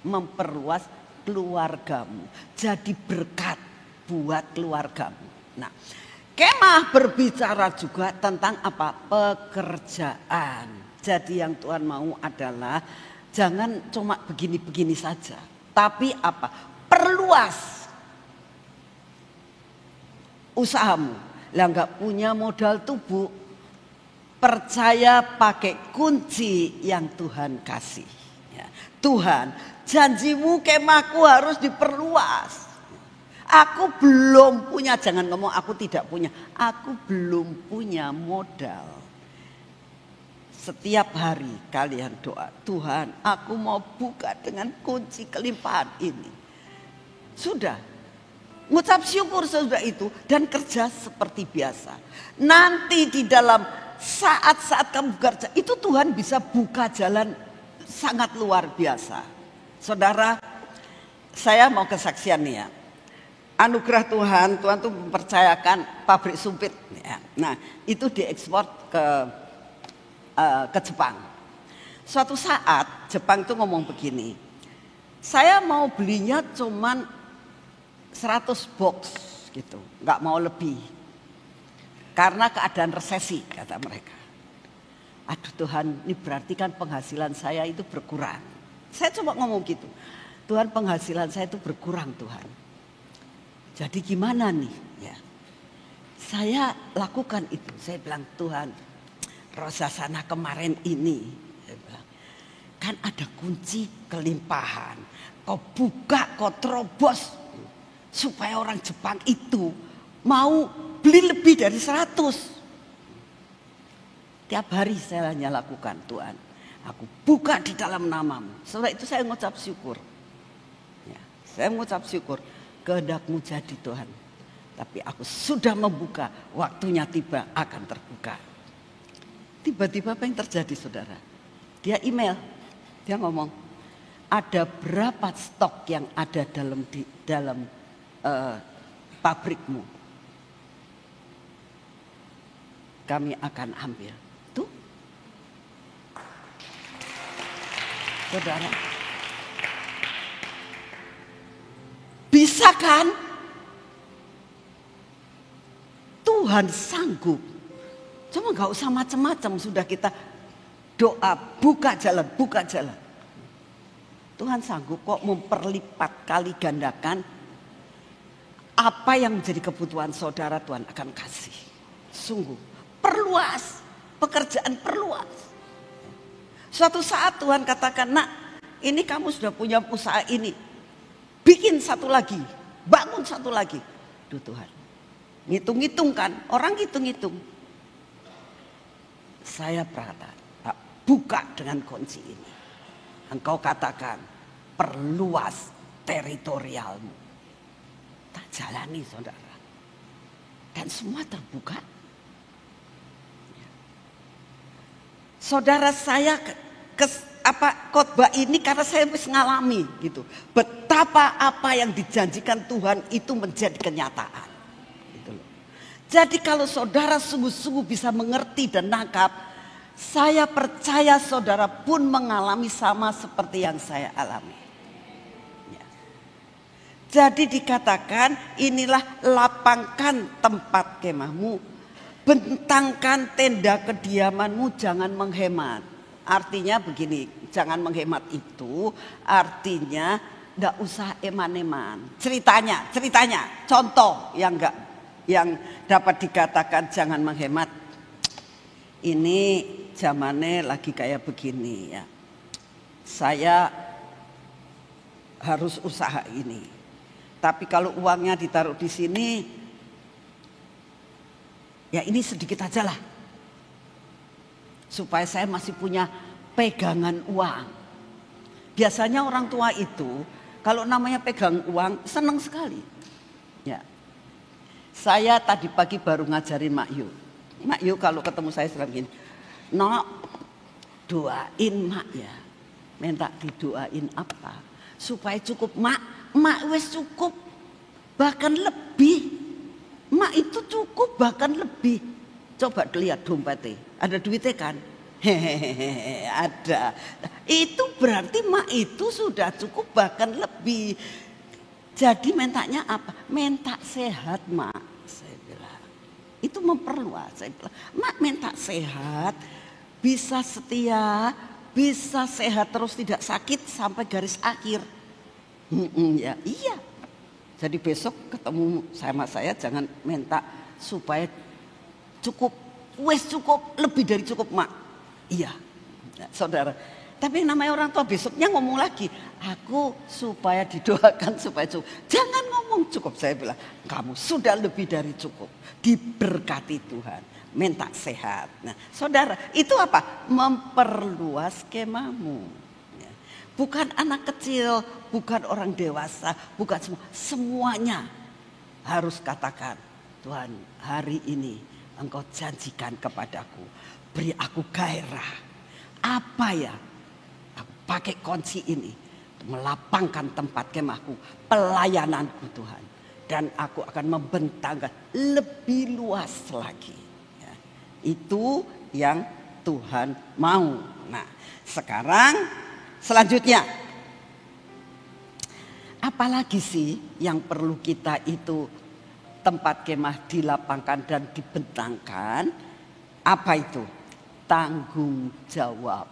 Memperluas keluargamu. Jadi berkat buat keluargamu. Nah, kemah berbicara juga tentang apa? Pekerjaan. Jadi yang Tuhan mau adalah jangan cuma begini-begini saja. Tapi apa? Perluas usahamu. Lah nggak punya modal tubuh, percaya pakai kunci yang Tuhan kasih. Ya. Tuhan, janjimu kemahku harus diperluas. Aku belum punya, jangan ngomong aku tidak punya. Aku belum punya modal. Setiap hari kalian doa, Tuhan aku mau buka dengan kunci kelimpahan ini. Sudah. Ngucap syukur sesudah itu dan kerja seperti biasa. Nanti di dalam saat-saat kamu bekerja itu Tuhan bisa buka jalan sangat luar biasa. Saudara, saya mau kesaksian nih ya. Anugerah Tuhan tuh mempercayakan pabrik sumpit. Ya. Nah itu diekspor ke Jepang. Suatu saat Jepang tuh ngomong begini, saya mau belinya cuman 100 box gitu, nggak mau lebih. Karena keadaan resesi kata mereka. Aduh Tuhan, ini berarti kan penghasilan saya itu berkurang. Saya coba ngomong gitu, Tuhan penghasilan saya itu berkurang Tuhan. Jadi gimana nih? Ya, saya lakukan itu. Saya bilang Tuhan, Rosasana kemarin ini, saya bilang, kan ada kunci kelimpahan. Kau buka, kau terobos. Supaya orang Jepang itu mau beli lebih dari 100. Tiap hari saya hanya lakukan Tuhan. Aku buka di dalam namamu. Setelah itu saya mengucap syukur. Ya, saya mengucap syukur. Kehendak-Mu jadi Tuhan. Tapi aku sudah membuka. Waktunya tiba akan terbuka. Tiba-tiba apa yang terjadi saudara? Dia email. Dia ngomong. Ada berapa stok yang ada dalam pabrikmu, kami akan ambil. Tuh, saudara, bisa kan? Tuhan sanggup. Cuma nggak usah macam-macam, sudah kita doa buka jalan, buka jalan. Tuhan sanggup kok memperlipat kali gandakan. Apa yang menjadi kebutuhan saudara Tuhan akan kasih. Sungguh perluas, pekerjaan perluas. Suatu saat Tuhan katakan, nak ini kamu sudah punya usaha ini. Bikin satu lagi, bangun satu lagi. Duh Tuhan, ngitung-ngitung kan, orang ngitung-ngitung. Saya berkata, buka dengan kunci ini. Engkau katakan, perluas teritorialmu. Tak jalani saudara. Dan semua terbuka. Saudara saya khotbah ini karena saya harus ngalami gitu. Betapa apa yang dijanjikan Tuhan itu menjadi kenyataan. Gitu loh. Jadi kalau saudara sungguh-sungguh bisa mengerti dan nangkap, saya percaya saudara pun mengalami sama seperti yang saya alami. Jadi dikatakan inilah lapangkan tempat kemahmu, bentangkan tenda kediamanmu, jangan menghemat. Artinya begini, jangan menghemat itu artinya nggak usah eman-eman. Ceritanya, contoh yang dapat dikatakan jangan menghemat. Ini zamannya lagi kayak begini ya. Saya harus usaha ini. Tapi kalau uangnya ditaruh di sini, ya ini sedikit aja lah. Supaya saya masih punya pegangan uang. Biasanya orang tua itu, kalau namanya pegang uang, senang sekali. Ya, Saya tadi pagi baru ngajarin Mak Yu. Mak Yu kalau ketemu saya selalu gini, "Nok, doain Mak ya." Minta didoain apa? Supaya cukup Mak. Mak wes cukup. Bahkan lebih. Mak itu cukup bahkan lebih. Coba lihat dompetnya. Ada duitnya kan? Hehehe, ada. Itu berarti Mak itu sudah cukup bahkan lebih. Jadi mintanya apa? Minta sehat Mak. Saya bilang. Itu memperluas. Saya bilang, Mak minta sehat. Bisa setia. Bisa sehat terus tidak sakit sampai garis akhir. Ya iya. Jadi besok ketemu sama saya jangan minta supaya cukup. Wes cukup, lebih dari cukup Mak. Iya, saudara. Tapi yang namanya orang tua besoknya ngomong lagi. Aku supaya didoakan supaya cukup. Jangan ngomong cukup, saya bilang. Kamu sudah lebih dari cukup. Diberkati Tuhan. Minta sehat. Nah saudara, itu apa? Memperluas kemahmu. Bukan anak kecil, bukan orang dewasa, bukan semua. Semuanya harus katakan, Tuhan hari ini Engkau janjikan kepadaku. Beri aku gairah. Apa ya? Aku pakai kunci ini. Melapangkan tempat kemahku. Pelayananku Tuhan. Dan aku akan membentangkan lebih luas lagi. Ya, itu yang Tuhan mau. Nah sekarang selanjutnya. Apalagi sih yang perlu kita itu tempat kemah dilapangkan dan dibentangkan. Apa itu? Tanggung jawab.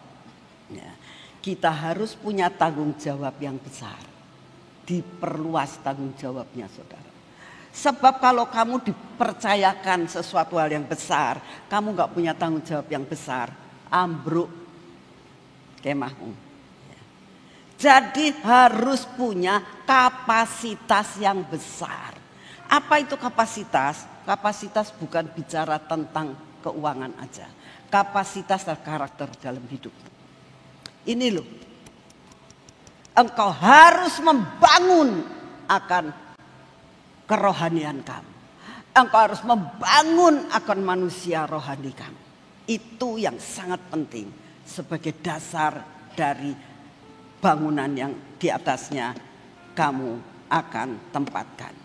Ya, kita harus punya tanggung jawab yang besar. Diperluas tanggung jawabnya saudara. Sebab kalau kamu dipercayakan sesuatu hal yang besar, kamu gak punya tanggung jawab yang besar, ambruk kemahmu. Jadi harus punya kapasitas yang besar. Apa itu kapasitas? Kapasitas bukan bicara tentang keuangan aja. Kapasitas dan karakter dalam hidup. Ini loh. Engkau harus membangun akan kerohanian kamu. Engkau harus membangun akan manusia rohani kamu. Itu yang sangat penting sebagai dasar dari bangunan yang di atasnya kamu akan tempatkan.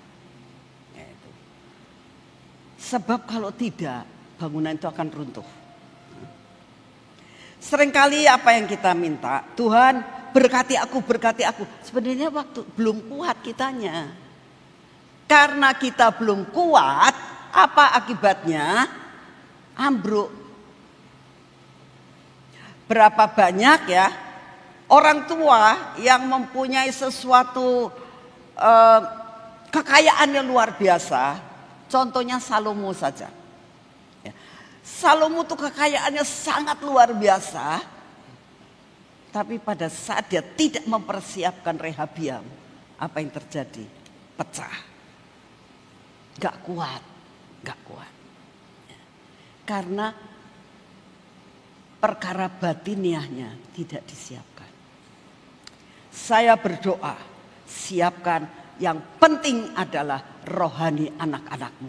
Sebab kalau tidak, bangunan itu akan runtuh. Seringkali apa yang kita minta, Tuhan berkati aku, berkati aku. Sebenarnya waktu belum kuat kitanya. Karena kita belum kuat, apa akibatnya? Ambruk. Berapa banyak ya orang tua yang mempunyai sesuatu kekayaan yang luar biasa. Contohnya Salomo saja. Salomo itu kekayaannya sangat luar biasa. Tapi pada saat dia tidak mempersiapkan Rehabiam, apa yang terjadi? Pecah. Gak kuat. Gak kuat. Karena perkara batiniahnya tidak disiapkan. Saya berdoa, siapkan. Yang penting adalah rohani anak-anakmu.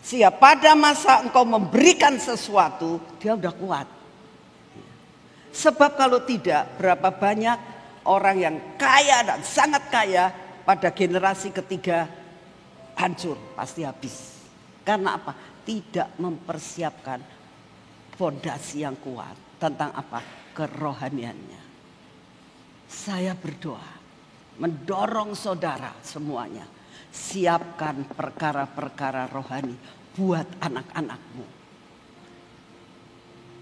Sehingga pada masa engkau memberikan sesuatu, dia udah kuat. Sebab kalau tidak, berapa banyak orang yang kaya dan sangat kaya pada generasi ketiga hancur, pasti habis. Karena apa? Tidak mempersiapkan fondasi yang kuat tentang apa? Kerohaniannya. Saya berdoa, mendorong saudara semuanya, siapkan perkara-perkara rohani buat anak-anakmu.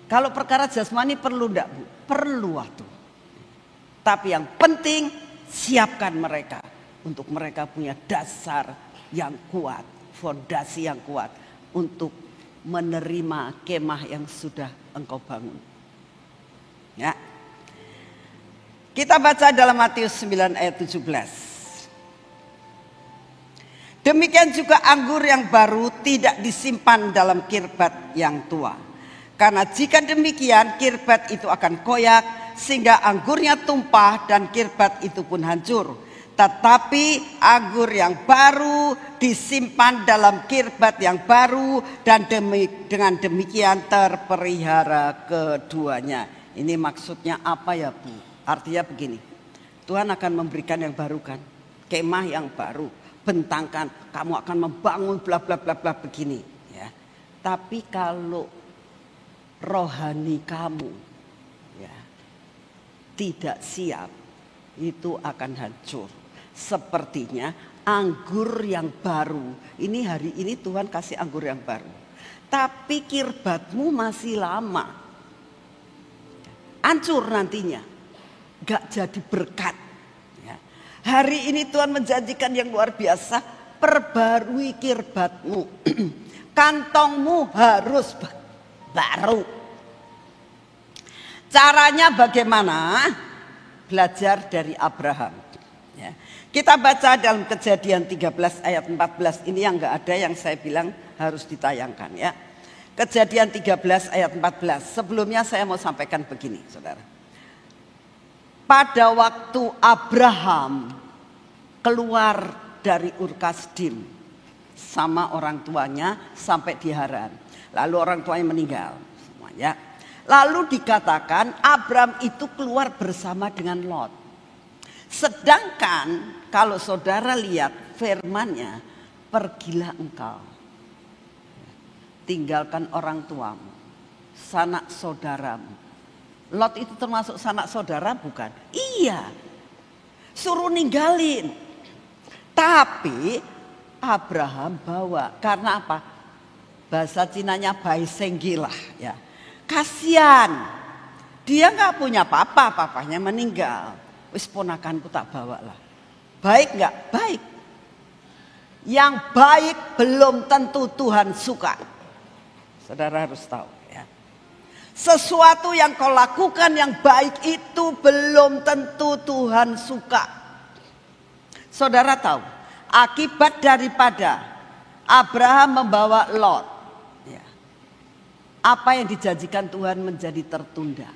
Kalau perkara jasmani perlu enggak Bu? Perlu waktu. Tapi yang penting siapkan mereka untuk mereka punya dasar yang kuat, fondasi yang kuat untuk menerima kemah yang sudah engkau bangun. Ya. Kita baca dalam Matius 9 ayat 17. Demikian juga anggur yang baru tidak disimpan dalam kirbat yang tua. Karena jika demikian kirbat itu akan koyak sehingga anggurnya tumpah dan kirbat itu pun hancur. Tetapi anggur yang baru disimpan dalam kirbat yang baru, dan dengan demikian terpelihara keduanya. Ini maksudnya apa ya Bu? Artinya begini, Tuhan akan memberikan yang baru kan, kemah yang baru, bentangkan, kamu akan membangun bla bla bla bla begini ya. Tapi kalau rohani kamu ya tidak siap, itu akan hancur. Sepertinya anggur yang baru. Ini hari ini Tuhan kasih anggur yang baru, tapi kirbatmu masih lama, hancur nantinya, gak jadi berkat ya. Hari ini Tuhan menjanjikan yang luar biasa, perbarui kirbatmu. Kantongmu harus baru. Caranya bagaimana? Belajar dari Abraham ya. Kita baca dalam Kejadian 13 ayat 14. Ini yang gak ada, yang saya bilang harus ditayangkan ya. Kejadian 13 ayat 14. Sebelumnya saya mau sampaikan begini saudara. Pada waktu Abraham keluar dari Ur Kasdim sama orang tuanya sampai di Haran. Lalu orang tuanya meninggal semuanya. Lalu dikatakan Abraham itu keluar bersama dengan Lot. Sedangkan kalau saudara lihat firman-Nya, pergilah engkau, tinggalkan orang tuamu, sanak saudaramu. Lot itu termasuk sanak saudara bukan? Iya, suruh ninggalin. Tapi Abraham bawa, karena apa? Bahasa Cinanya baisenggilah ya. Kasian, dia nggak punya papa, papanya meninggal. Wis ponakanku tak bawa lah. Baik nggak? Baik. Yang baik belum tentu Tuhan suka. Saudara harus tahu ya. Sesuatu yang kau lakukan yang baik itu belum tentu Tuhan suka. Saudara tahu akibat daripada Abraham membawa Lot, ya, apa yang dijanjikan Tuhan menjadi tertunda.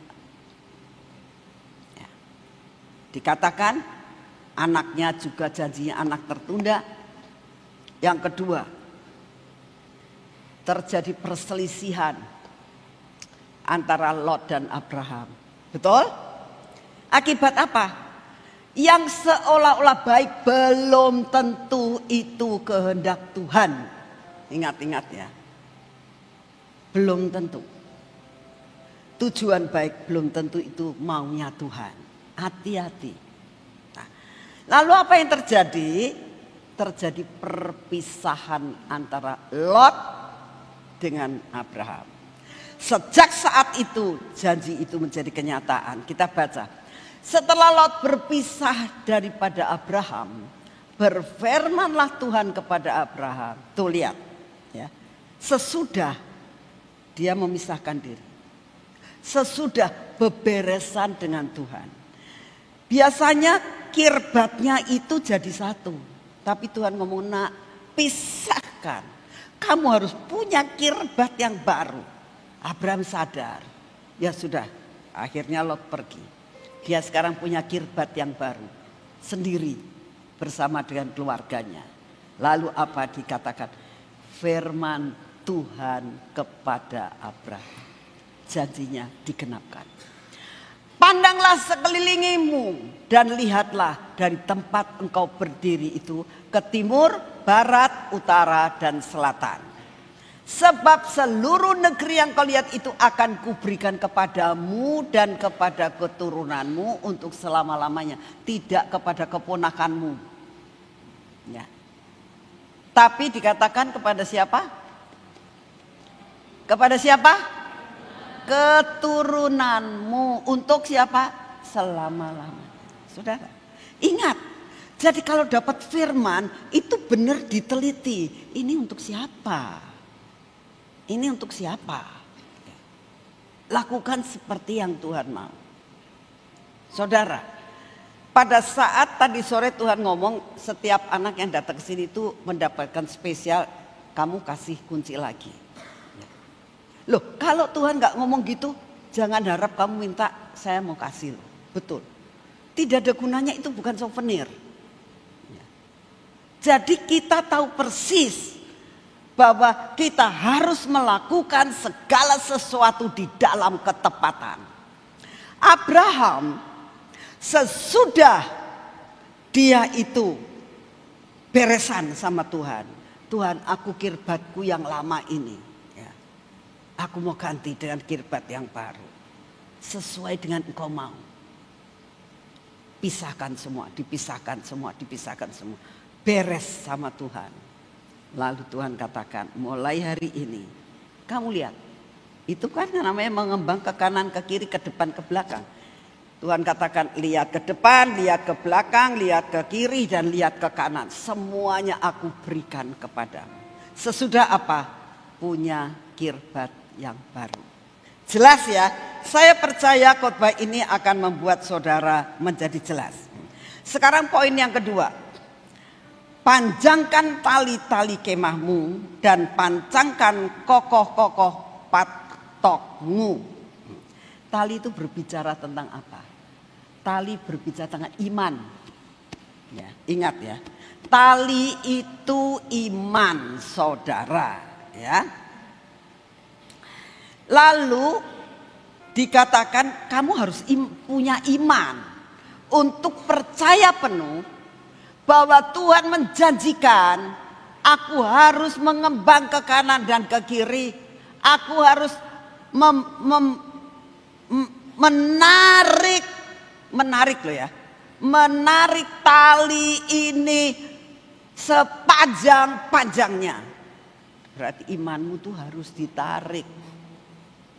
Ya. Dikatakan anaknya juga janjinya anak tertunda. Yang kedua, terjadi perselisihan antara Lot dan Abraham. Betul? Akibat apa? Yang seolah-olah baik belum tentu itu kehendak Tuhan. Ingat-ingat ya. Belum tentu. Tujuan baik belum tentu itu maunya Tuhan. Hati-hati. Nah, lalu apa yang terjadi? Terjadi perpisahan antara Lot dengan Abraham. Sejak saat itu janji itu menjadi kenyataan. Kita baca. Setelah Lot berpisah daripada Abraham, berfirmanlah Tuhan kepada Abraham. Tuh lihat ya. Sesudah dia memisahkan diri, sesudah beberesan dengan Tuhan, biasanya kirbatnya itu jadi satu. Tapi Tuhan ngomong, nak, pisahkan. Kamu harus punya kirbat yang baru. Abraham sadar. Ya sudah, akhirnya Lot pergi. Dia sekarang punya kirbat yang baru. Sendiri bersama dengan keluarganya. Lalu apa dikatakan? Firman Tuhan kepada Abraham. Janjinya digenapkan. Pandanglah sekelilingimu dan lihatlah dari tempat engkau berdiri itu ke timur, barat, utara, dan selatan. Sebab seluruh negeri yang kau lihat itu akan kuberikan kepadamu dan kepada keturunanmu untuk selama-lamanya. Tidak kepada keponakanmu. Ya. Tapi dikatakan kepada siapa? Kepada siapa? Keturunanmu. Untuk siapa? Selama-lamanya. Saudara, ingat. Jadi kalau dapat firman itu benar diteliti. Ini untuk siapa? Ini untuk siapa? Lakukan seperti yang Tuhan mau. Saudara, pada saat tadi sore Tuhan ngomong setiap anak yang datang ke sini itu mendapatkan spesial, kamu kasih kunci lagi. Loh, kalau Tuhan gak ngomong gitu, jangan harap kamu minta saya mau kasih. Betul. Tidak ada gunanya, itu bukan souvenir. Jadi kita tahu persis bahwa kita harus melakukan segala sesuatu di dalam ketepatan. Abraham sesudah dia itu beresan sama Tuhan. Tuhan, aku kirbatku yang lama ini, ya, aku mau ganti dengan kirbat yang baru. Sesuai dengan engkau mau. Pisahkan semua, dipisahkan semua, dipisahkan semua. Beres sama Tuhan. Lalu Tuhan katakan, mulai hari ini kamu lihat. Itu kan namanya mengembang ke kanan, ke kiri, ke depan, ke belakang. Tuhan katakan, lihat ke depan, lihat ke belakang, lihat ke kiri, dan lihat ke kanan. Semuanya aku berikan kepadamu. Sesudah apa? Punya kirbat yang baru. Jelas ya, saya percaya khotbah ini akan membuat saudara menjadi jelas. Sekarang poin yang kedua. Panjangkan tali-tali kemahmu dan pancangkan kokoh-kokoh patokmu. Tali itu berbicara tentang apa? Tali berbicara tentang iman. Ya, ingat ya. Tali itu iman saudara, ya. Lalu dikatakan kamu harus punya iman untuk percaya penuh bahwa Tuhan menjanjikan aku harus mengembang ke kanan dan ke kiri. Aku harus menarik loh ya. Menarik tali ini sepanjang-panjangnya. Berarti imanmu tuh harus ditarik,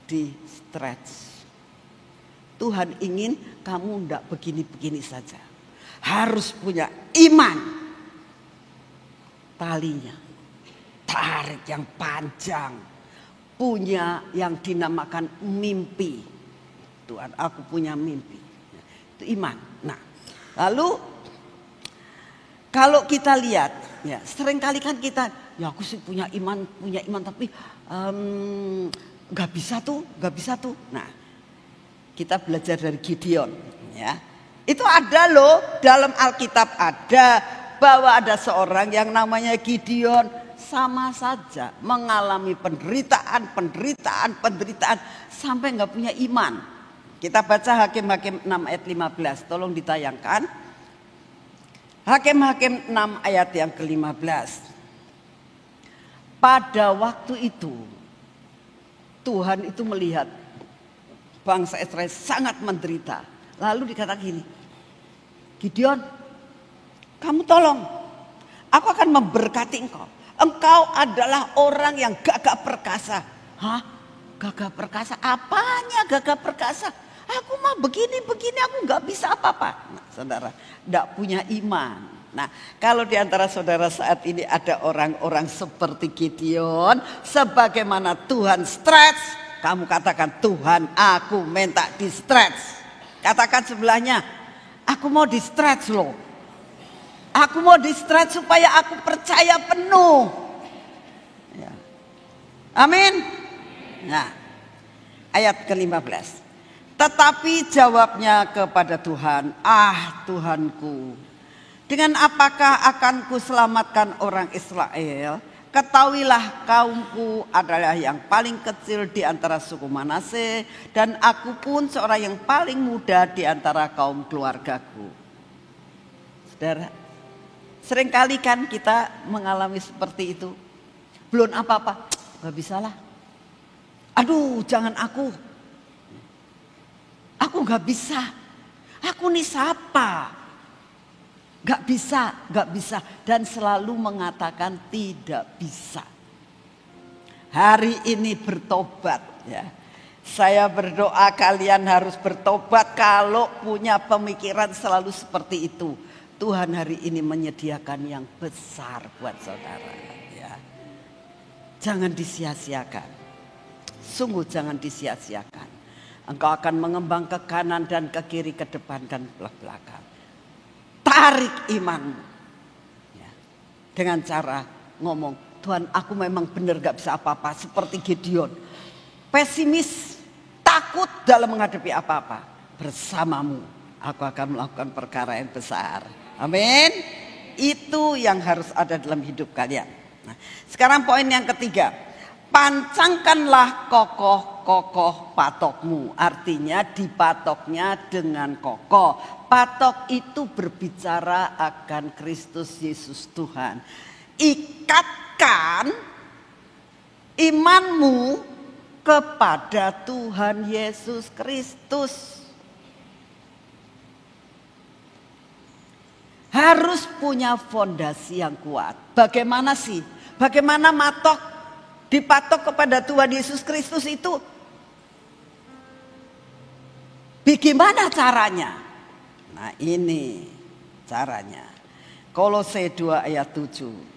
di stretch. Tuhan ingin kamu enggak begini-begini saja. Harus punya iman. Talinya tarik yang panjang. Punya yang dinamakan mimpi. Tuhan, aku punya mimpi. Itu iman. Nah, lalu kalau kita lihat, ya seringkali kan kita, ya aku sih punya iman tapi nggak bisa tuh. Nah, kita belajar dari Gideon, ya. Itu ada loh dalam Alkitab ada bahwa ada seorang yang namanya Gideon sama saja mengalami penderitaan sampai nggak punya iman. Kita baca Hakim-Hakim 6 ayat 15, tolong ditayangkan. Hakim-Hakim 6 ayat yang ke-15. Pada waktu itu Tuhan itu melihat bangsa Israel sangat menderita. Lalu dikatakan gini, Gideon, kamu tolong, aku akan memberkati engkau. Engkau adalah orang yang gagah perkasa. Hah? Gagah perkasa? Apanya gagah perkasa? Aku mah begini, aku gak bisa apa-apa. Nah, saudara, gak punya iman. Nah, kalau di antara saudara saat ini ada orang-orang seperti Gideon, sebagaimana Tuhan stretch, kamu katakan, Tuhan aku minta di stretch. Katakan sebelahnya, aku mau di stretch loh. Aku mau di stretch supaya aku percaya penuh. Ya. Amin. Nah, ayat ke-15. Tetapi jawabnya kepada Tuhan, Tuhanku, dengan apakah akan kuselamatkan orang Israel? Ketahuilah kaumku adalah yang paling kecil di antara suku Manase, dan aku pun seorang yang paling muda di antara kaum keluargaku. Saudara, seringkali kan kita mengalami seperti itu. Belum apa-apa, gak bisa lah. Aduh, jangan aku gak bisa. Aku nih siapa? Gak bisa. Dan selalu mengatakan tidak bisa. Hari ini bertobat ya. Saya berdoa kalian harus bertobat kalau punya pemikiran selalu seperti itu. Tuhan hari ini menyediakan yang besar buat saudara ya. Jangan disia-siakan. Sungguh jangan disia-siakan. Engkau akan mengembang ke kanan dan ke kiri, ke depan dan ke belakang. Tarik imanmu ya, dengan cara ngomong, Tuhan aku memang benar gak bisa apa-apa. Seperti Gideon, pesimis, takut dalam menghadapi apa-apa. Bersamamu aku akan melakukan perkara yang besar. Amin. Itu yang harus ada dalam hidup kalian. Nah, sekarang poin yang ketiga. Pancangkanlah kokoh-kokoh patokmu. Artinya dipatoknya dengan kokoh. Patok itu berbicara akan Kristus Yesus Tuhan. Ikatkan imanmu kepada Tuhan Yesus Kristus. Harus punya fondasi yang kuat. Bagaimana sih? Bagaimana dipatok kepada Tuhan Yesus Kristus itu? Bagaimana caranya? Nah, ini caranya. Kolose 2 ayat 7.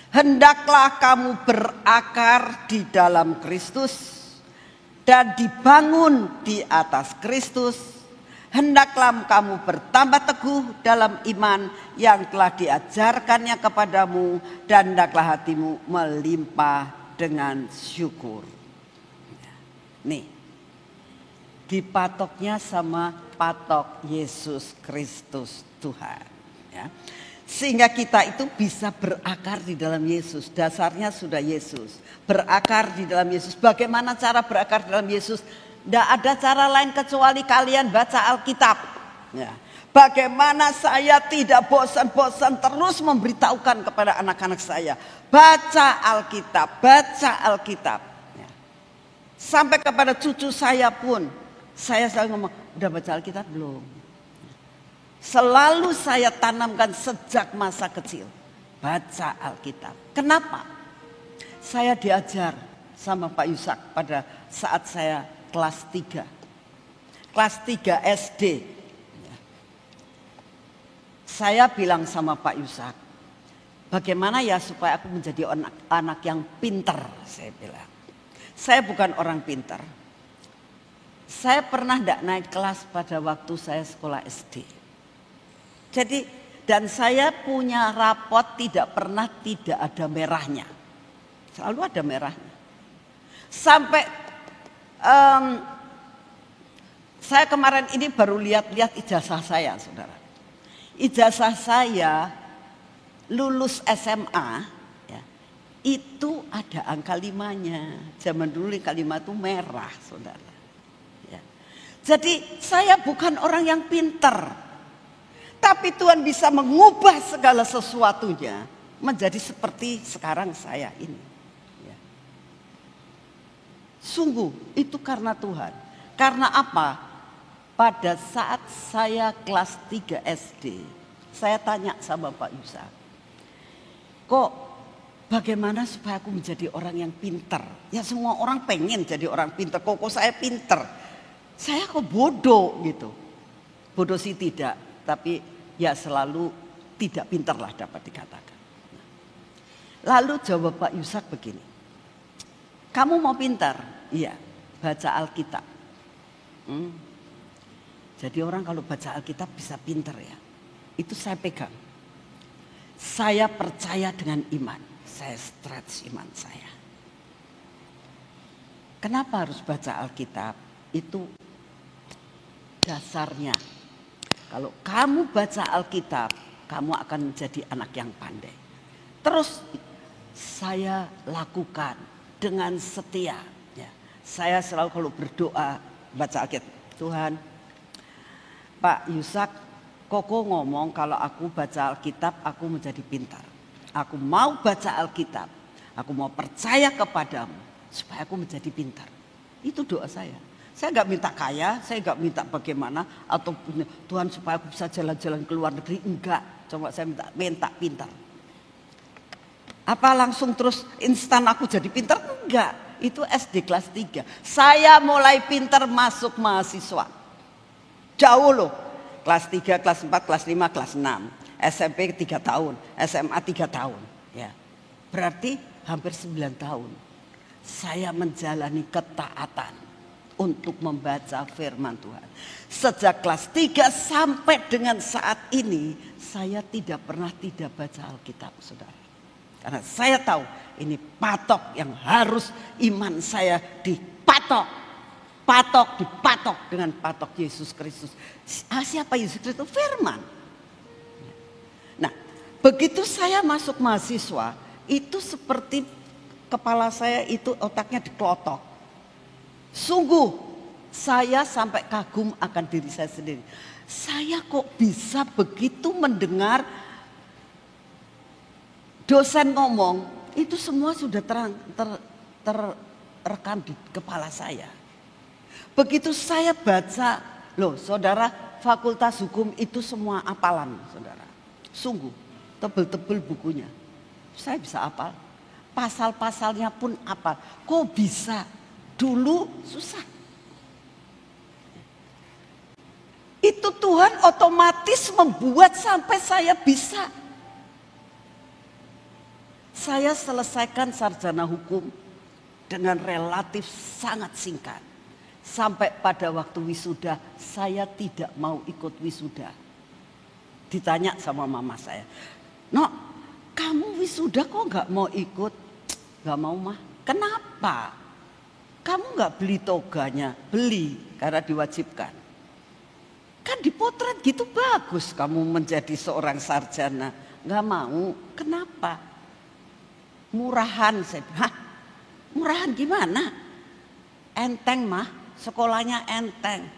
Hendaklah kamu berakar di dalam Kristus dan dibangun di atas Kristus. Hendaklah kamu bertambah teguh dalam iman yang telah diajarkannya kepadamu, dan hendaklah hatimu melimpah dengan syukur. Nih, dipatoknya sama patok Yesus Kristus Tuhan. Ya. Sehingga kita itu bisa berakar di dalam Yesus. Dasarnya sudah Yesus. Berakar di dalam Yesus. Bagaimana cara berakar di dalam Yesus? Tidak ada cara lain kecuali kalian baca Alkitab. Ya. Bagaimana saya tidak bosan-bosan terus memberitahukan kepada anak-anak saya. Baca Alkitab, baca Alkitab. Ya. Sampai kepada cucu saya pun. Saya selalu ngomong, udah baca Alkitab belum? Selalu saya tanamkan sejak masa kecil. Baca Alkitab. Kenapa? Saya diajar sama Pak Yusak pada saat saya kelas 3. Kelas 3 SD. Saya bilang sama Pak Yusak, bagaimana ya supaya aku menjadi anak yang pintar, saya bilang. Saya bukan orang pintar. Saya pernah tidak naik kelas pada waktu saya sekolah SD. Jadi, dan saya punya rapot tidak pernah tidak ada merahnya. Selalu ada merahnya. Sampai saya kemarin ini baru lihat ijazah saya, saudara. Ijazah saya lulus SMA, ya, itu ada angka 5-nya. Zaman dulu angka 5 itu merah, saudara. Ya. Jadi saya bukan orang yang pintar. Tapi Tuhan bisa mengubah segala sesuatunya menjadi seperti sekarang saya ini. Ya. Sungguh itu karena Tuhan. Karena apa? Pada saat saya kelas 3 SD, saya tanya sama Pak Yusak, kok bagaimana supaya aku menjadi orang yang pintar? Ya semua orang pengen jadi orang pintar, kok saya pintar? Saya kok bodoh gitu. Bodoh sih tidak. Tapi ya selalu tidak pintar lah dapat dikatakan. Lalu jawab Pak Yusak begini. Kamu mau pintar? Iya, baca Alkitab. Jadi orang kalau baca Alkitab bisa pintar ya. Itu saya pegang. Saya percaya dengan iman. Saya stretch iman saya. Kenapa harus baca Alkitab? Itu dasarnya. Kalau kamu baca Alkitab, kamu akan menjadi anak yang pandai. Terus saya lakukan dengan setia. Ya. Saya selalu kalau berdoa baca Alkitab. Tuhan, Pak Yusak, Koko ngomong kalau aku baca Alkitab, aku menjadi pintar. Aku mau baca Alkitab. Aku mau percaya kepadamu supaya aku menjadi pintar. Itu doa saya. Saya nggak minta kaya, saya nggak minta bagaimana atau Tuhan supaya aku bisa jalan-jalan ke luar negeri, enggak. Coba saya minta pintar. Apa langsung terus instan aku jadi pintar? Enggak. Itu SD kelas 3. Saya mulai pintar masuk mahasiswa. Jauh loh. Kelas 3, kelas 4, kelas 5, kelas 6. SMP 3 tahun, SMA 3 tahun. Ya. Berarti hampir 9 tahun. Saya menjalani ketaatan untuk membaca firman Tuhan. Sejak kelas 3 sampai dengan saat ini, saya tidak pernah tidak baca Alkitab, saudara. Karena saya tahu ini patok yang harus iman saya dipatok. dipatok dengan patok Yesus Kristus. Siapa Yesus Kristus? Firman. Nah, begitu saya masuk mahasiswa, itu seperti kepala saya itu otaknya diklotok. Sungguh, saya sampai kagum akan diri saya sendiri. Saya kok bisa begitu mendengar dosen ngomong, itu semua sudah terekam di kepala saya. Begitu saya baca, loh saudara, fakultas hukum itu semua hafalan saudara. Sungguh, tebel-tebel bukunya. Saya bisa hafal. Pasal-pasalnya pun hafal. Kok bisa? Dulu susah. Itu Tuhan otomatis membuat sampai saya bisa. Saya selesaikan sarjana hukum dengan relatif sangat singkat. Sampai pada waktu wisuda, saya tidak mau ikut wisuda. Ditanya sama mama saya, "Nok, kamu wisuda kok gak mau ikut?" "Gak mau mah." "Kenapa?" "Kamu gak beli toganya?" "Beli, karena diwajibkan." "Kan dipotret gitu bagus kamu menjadi seorang sarjana." "Gak mau." "Kenapa?" "Murahan." Saya bilang, "Hah? Murahan gimana?" "Enteng mah, sekolahnya enteng."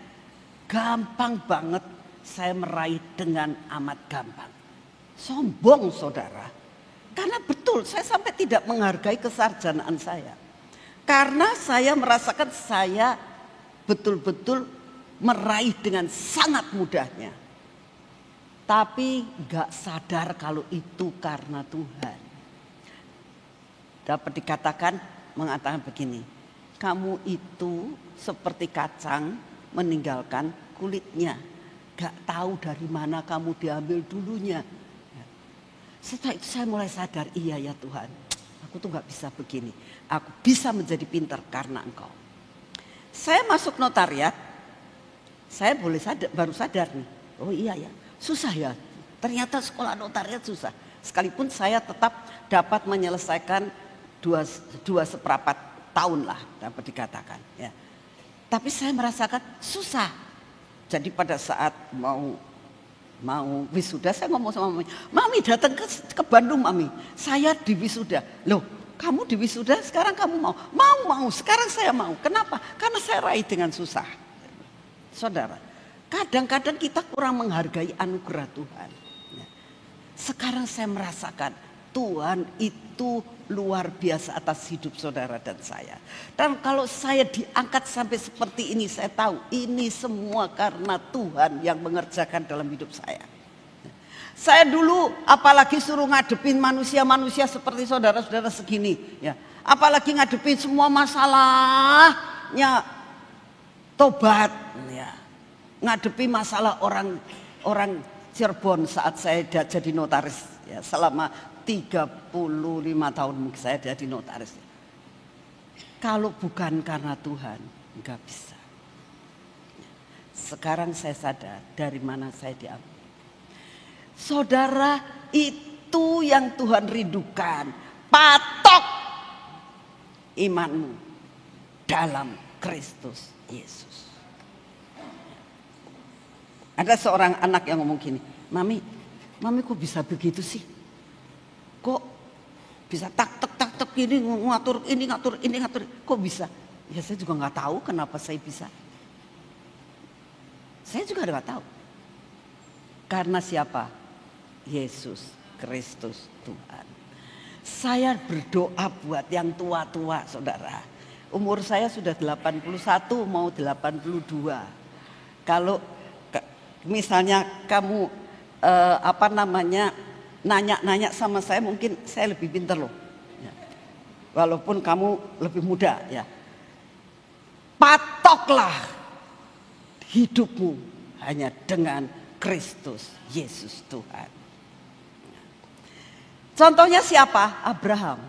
Gampang banget saya meraih dengan amat gampang. Sombong saudara. Karena betul saya sampai tidak menghargai kesarjanaan saya. Karena saya merasakan saya betul-betul meraih dengan sangat mudahnya. Tapi gak sadar kalau itu karena Tuhan. Dapat dikatakan, mengatakan begini, kamu itu seperti kacang meninggalkan kulitnya. Gak tahu dari mana kamu diambil dulunya. Setelah itu saya mulai sadar, iya ya Tuhan, aku tuh gak bisa begini. Aku bisa menjadi pintar karena Engkau. Saya masuk notariat, saya baru sadar nih, oh iya ya, susah ya. Ternyata sekolah notariat susah. Sekalipun saya tetap dapat menyelesaikan dua seperempat tahun lah dapat dikatakan. Ya. Tapi saya merasakan susah. Jadi pada saat mau wisuda saya ngomong sama mami, "Mami datang ke Bandung mami, saya di wisuda." "Loh kamu di wisuda sekarang kamu mau?" Mau, sekarang saya mau." "Kenapa?" "Karena saya raih dengan susah." Saudara, kadang-kadang kita kurang menghargai anugerah Tuhan. Sekarang saya merasakan Tuhan itu luar biasa atas hidup saudara dan saya. Dan kalau saya diangkat sampai seperti ini, saya tahu ini semua karena Tuhan yang mengerjakan dalam hidup saya. Saya dulu apalagi suruh ngadepin manusia-manusia seperti saudara-saudara segini, ya. Apalagi ngadepin semua masalahnya tobat, ya. Ngadepi masalah orang Cirebon saat saya jadi notaris, ya, selama 35 tahun mungkin saya jadi notaris. Kalau bukan karena Tuhan, enggak bisa. Sekarang saya sadar dari mana saya diambil. Saudara, itu yang Tuhan rindukan. Patok imanmu dalam Kristus Yesus. Ada seorang anak yang ngomong gini, Mami kok bisa begitu sih? Kok bisa tak gini, ngatur ini. Kok bisa? Ya saya juga gak tahu kenapa saya bisa. Saya juga gak tahu. Karena siapa? Yesus Kristus Tuhan. Saya berdoa buat yang tua-tua saudara. Umur saya sudah 81 mau 82. Kalau misalnya kamu nanya sama saya, mungkin saya lebih pintar loh. Ya. Walaupun kamu lebih muda ya. Patoklah hidupmu hanya dengan Kristus Yesus Tuhan. Contohnya siapa? Abraham.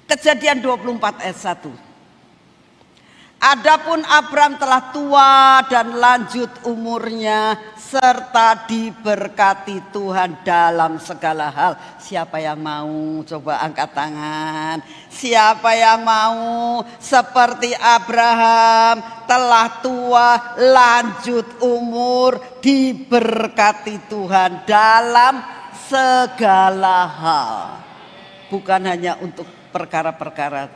Kejadian 24 ayat 1. Adapun Abram telah tua dan lanjut umurnya serta diberkati Tuhan dalam segala hal. Siapa yang mau? Coba angkat tangan. Siapa yang mau seperti Abraham telah tua, lanjut umur, diberkati Tuhan dalam segala hal. Bukan hanya untuk perkara-perkara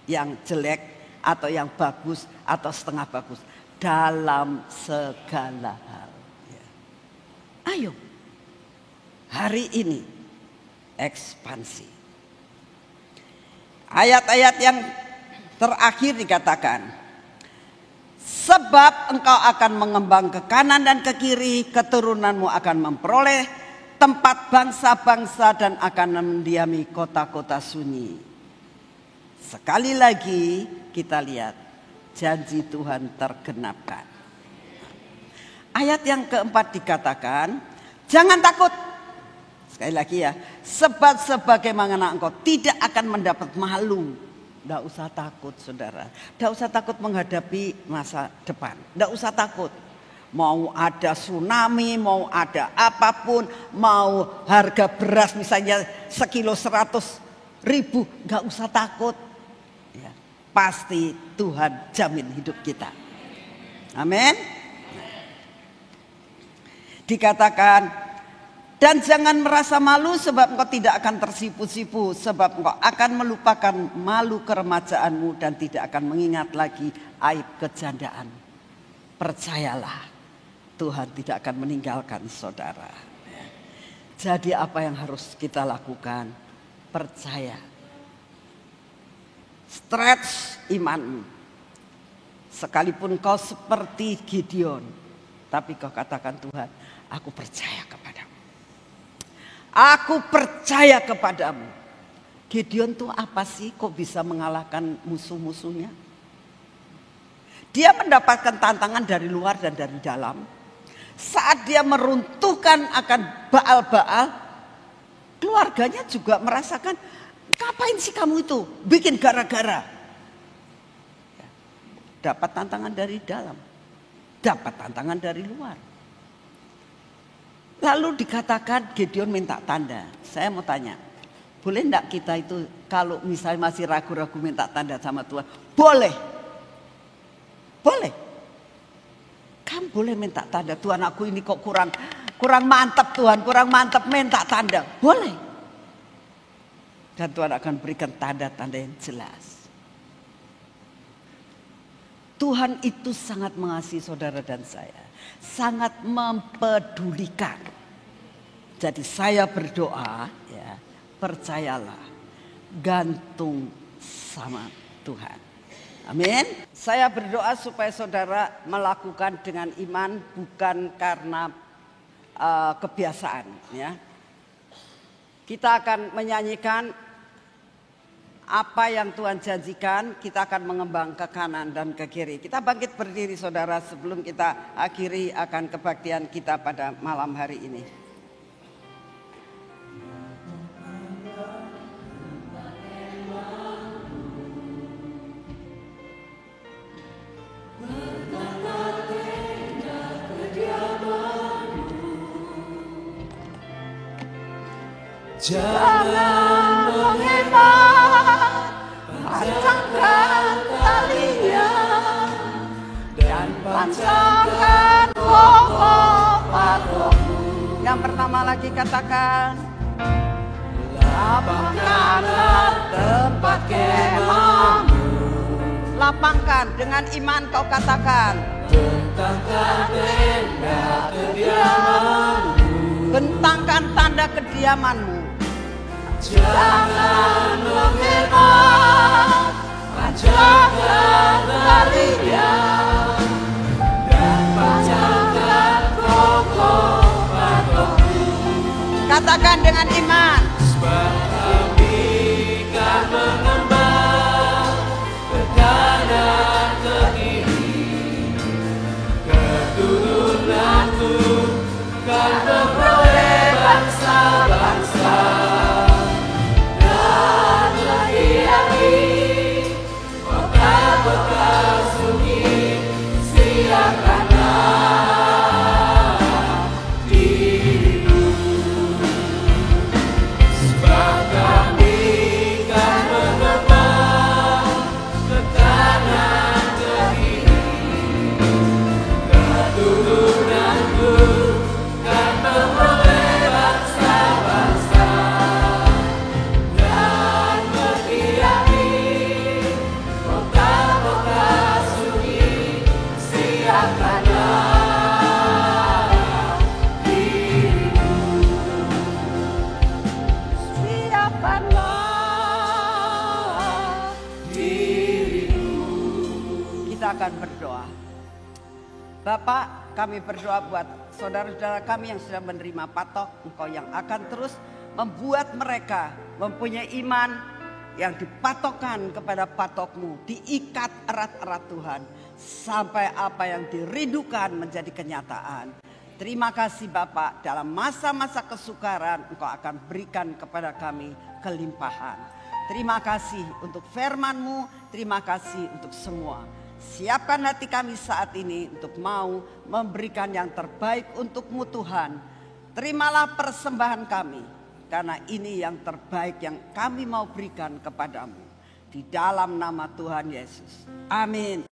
yang jelek atau yang bagus atau setengah bagus, dalam segala hal. Ayo, hari ini ekspansi. Ayat-ayat yang terakhir dikatakan, sebab engkau akan mengembang ke kanan dan ke kiri, keturunanmu akan memperoleh tempat bangsa-bangsa dan akan mendiami kota-kota sunyi. Sekali lagi kita lihat janji Tuhan tergenapkan. Ayat yang keempat dikatakan, jangan takut. Sekali lagi ya, sebab sebagaimana engkau tidak akan mendapat malu. Tidak usah takut saudara. Tidak usah takut menghadapi masa depan. Tidak usah takut. Mau ada tsunami, mau ada apapun, mau harga beras misalnya sekilo 100.000, nggak usah takut. Ya, pasti Tuhan jamin hidup kita. Amin. Dikatakan, dan jangan merasa malu sebab engkau tidak akan tersipu-sipu, sebab engkau akan melupakan malu keremajaanmu dan tidak akan mengingat lagi aib kejandaan. Percayalah, Tuhan tidak akan meninggalkan saudara. Jadi apa yang harus kita lakukan? Percaya. Stretch imanmu. Sekalipun kau seperti Gideon, tapi kau katakan, Tuhan, aku percaya kepadamu. Aku percaya kepadamu. Gideon tuh apa sih? Kok bisa mengalahkan musuh-musuhnya? Dia mendapatkan tantangan dari luar dan dari dalam. Saat dia meruntuhkan akan Baal-Baal, keluarganya juga merasakan, ngapain sih kamu itu bikin gara-gara? Dapat tantangan dari dalam, dapat tantangan dari luar. Lalu dikatakan Gideon minta tanda. Saya mau tanya, boleh enggak kita itu kalau misalnya masih ragu-ragu minta tanda sama Tuhan? Boleh. Boleh. Kamu boleh minta tanda, Tuhan aku ini kok kurang mantap Tuhan, kurang mantap, minta tanda. Boleh. Dan Tuhan akan berikan tanda-tanda yang jelas. Tuhan itu sangat mengasihi saudara dan saya. Sangat mempedulikan. Jadi saya berdoa, ya, percayalah, gantung sama Tuhan. Amin. Saya berdoa supaya saudara melakukan dengan iman, bukan karena kebiasaan. Ya. Kita akan menyanyikan apa yang Tuhan janjikan. Kita akan mengembang ke kanan dan ke kiri. Kita bangkit berdiri saudara sebelum kita akhiri akan kebaktian kita pada malam hari ini. Jangan menghemat, pancangkan talinya dan pancangkan pokok patokmu. Yang pertama lagi katakan, lapangkanlah tempat kemahmu. Lapangkan dengan iman kau katakan, bentangkan tenda kediamanmu. Bentangkan tanda kediamanmu. Jangan menghemat, pancangkan talinya dan pancangkan pokok patokmu. Katakan dengan iman. Sebab kami kan mengembang ke kanan ke kiri, keturunanku kan memperoleh bangsa-bangsa. Dan lagi-lagi kota-kota Kita akan berdoa. Bapak, kami berdoa buat saudara-saudara kami yang sudah menerima patok. Engkau yang akan terus membuat mereka mempunyai iman yang dipatokkan kepada patokmu, diikat erat-erat Tuhan, sampai apa yang dirindukan menjadi kenyataan. Terima kasih Bapak, dalam masa-masa kesukaran Engkau akan berikan kepada kami kelimpahan. Terima kasih untuk firman-Mu, terima kasih untuk semua. Siapkan hati kami saat ini untuk mau memberikan yang terbaik untuk-Mu Tuhan. Terimalah persembahan kami, karena ini yang terbaik yang kami mau berikan kepadamu. Di dalam nama Tuhan Yesus. Amin.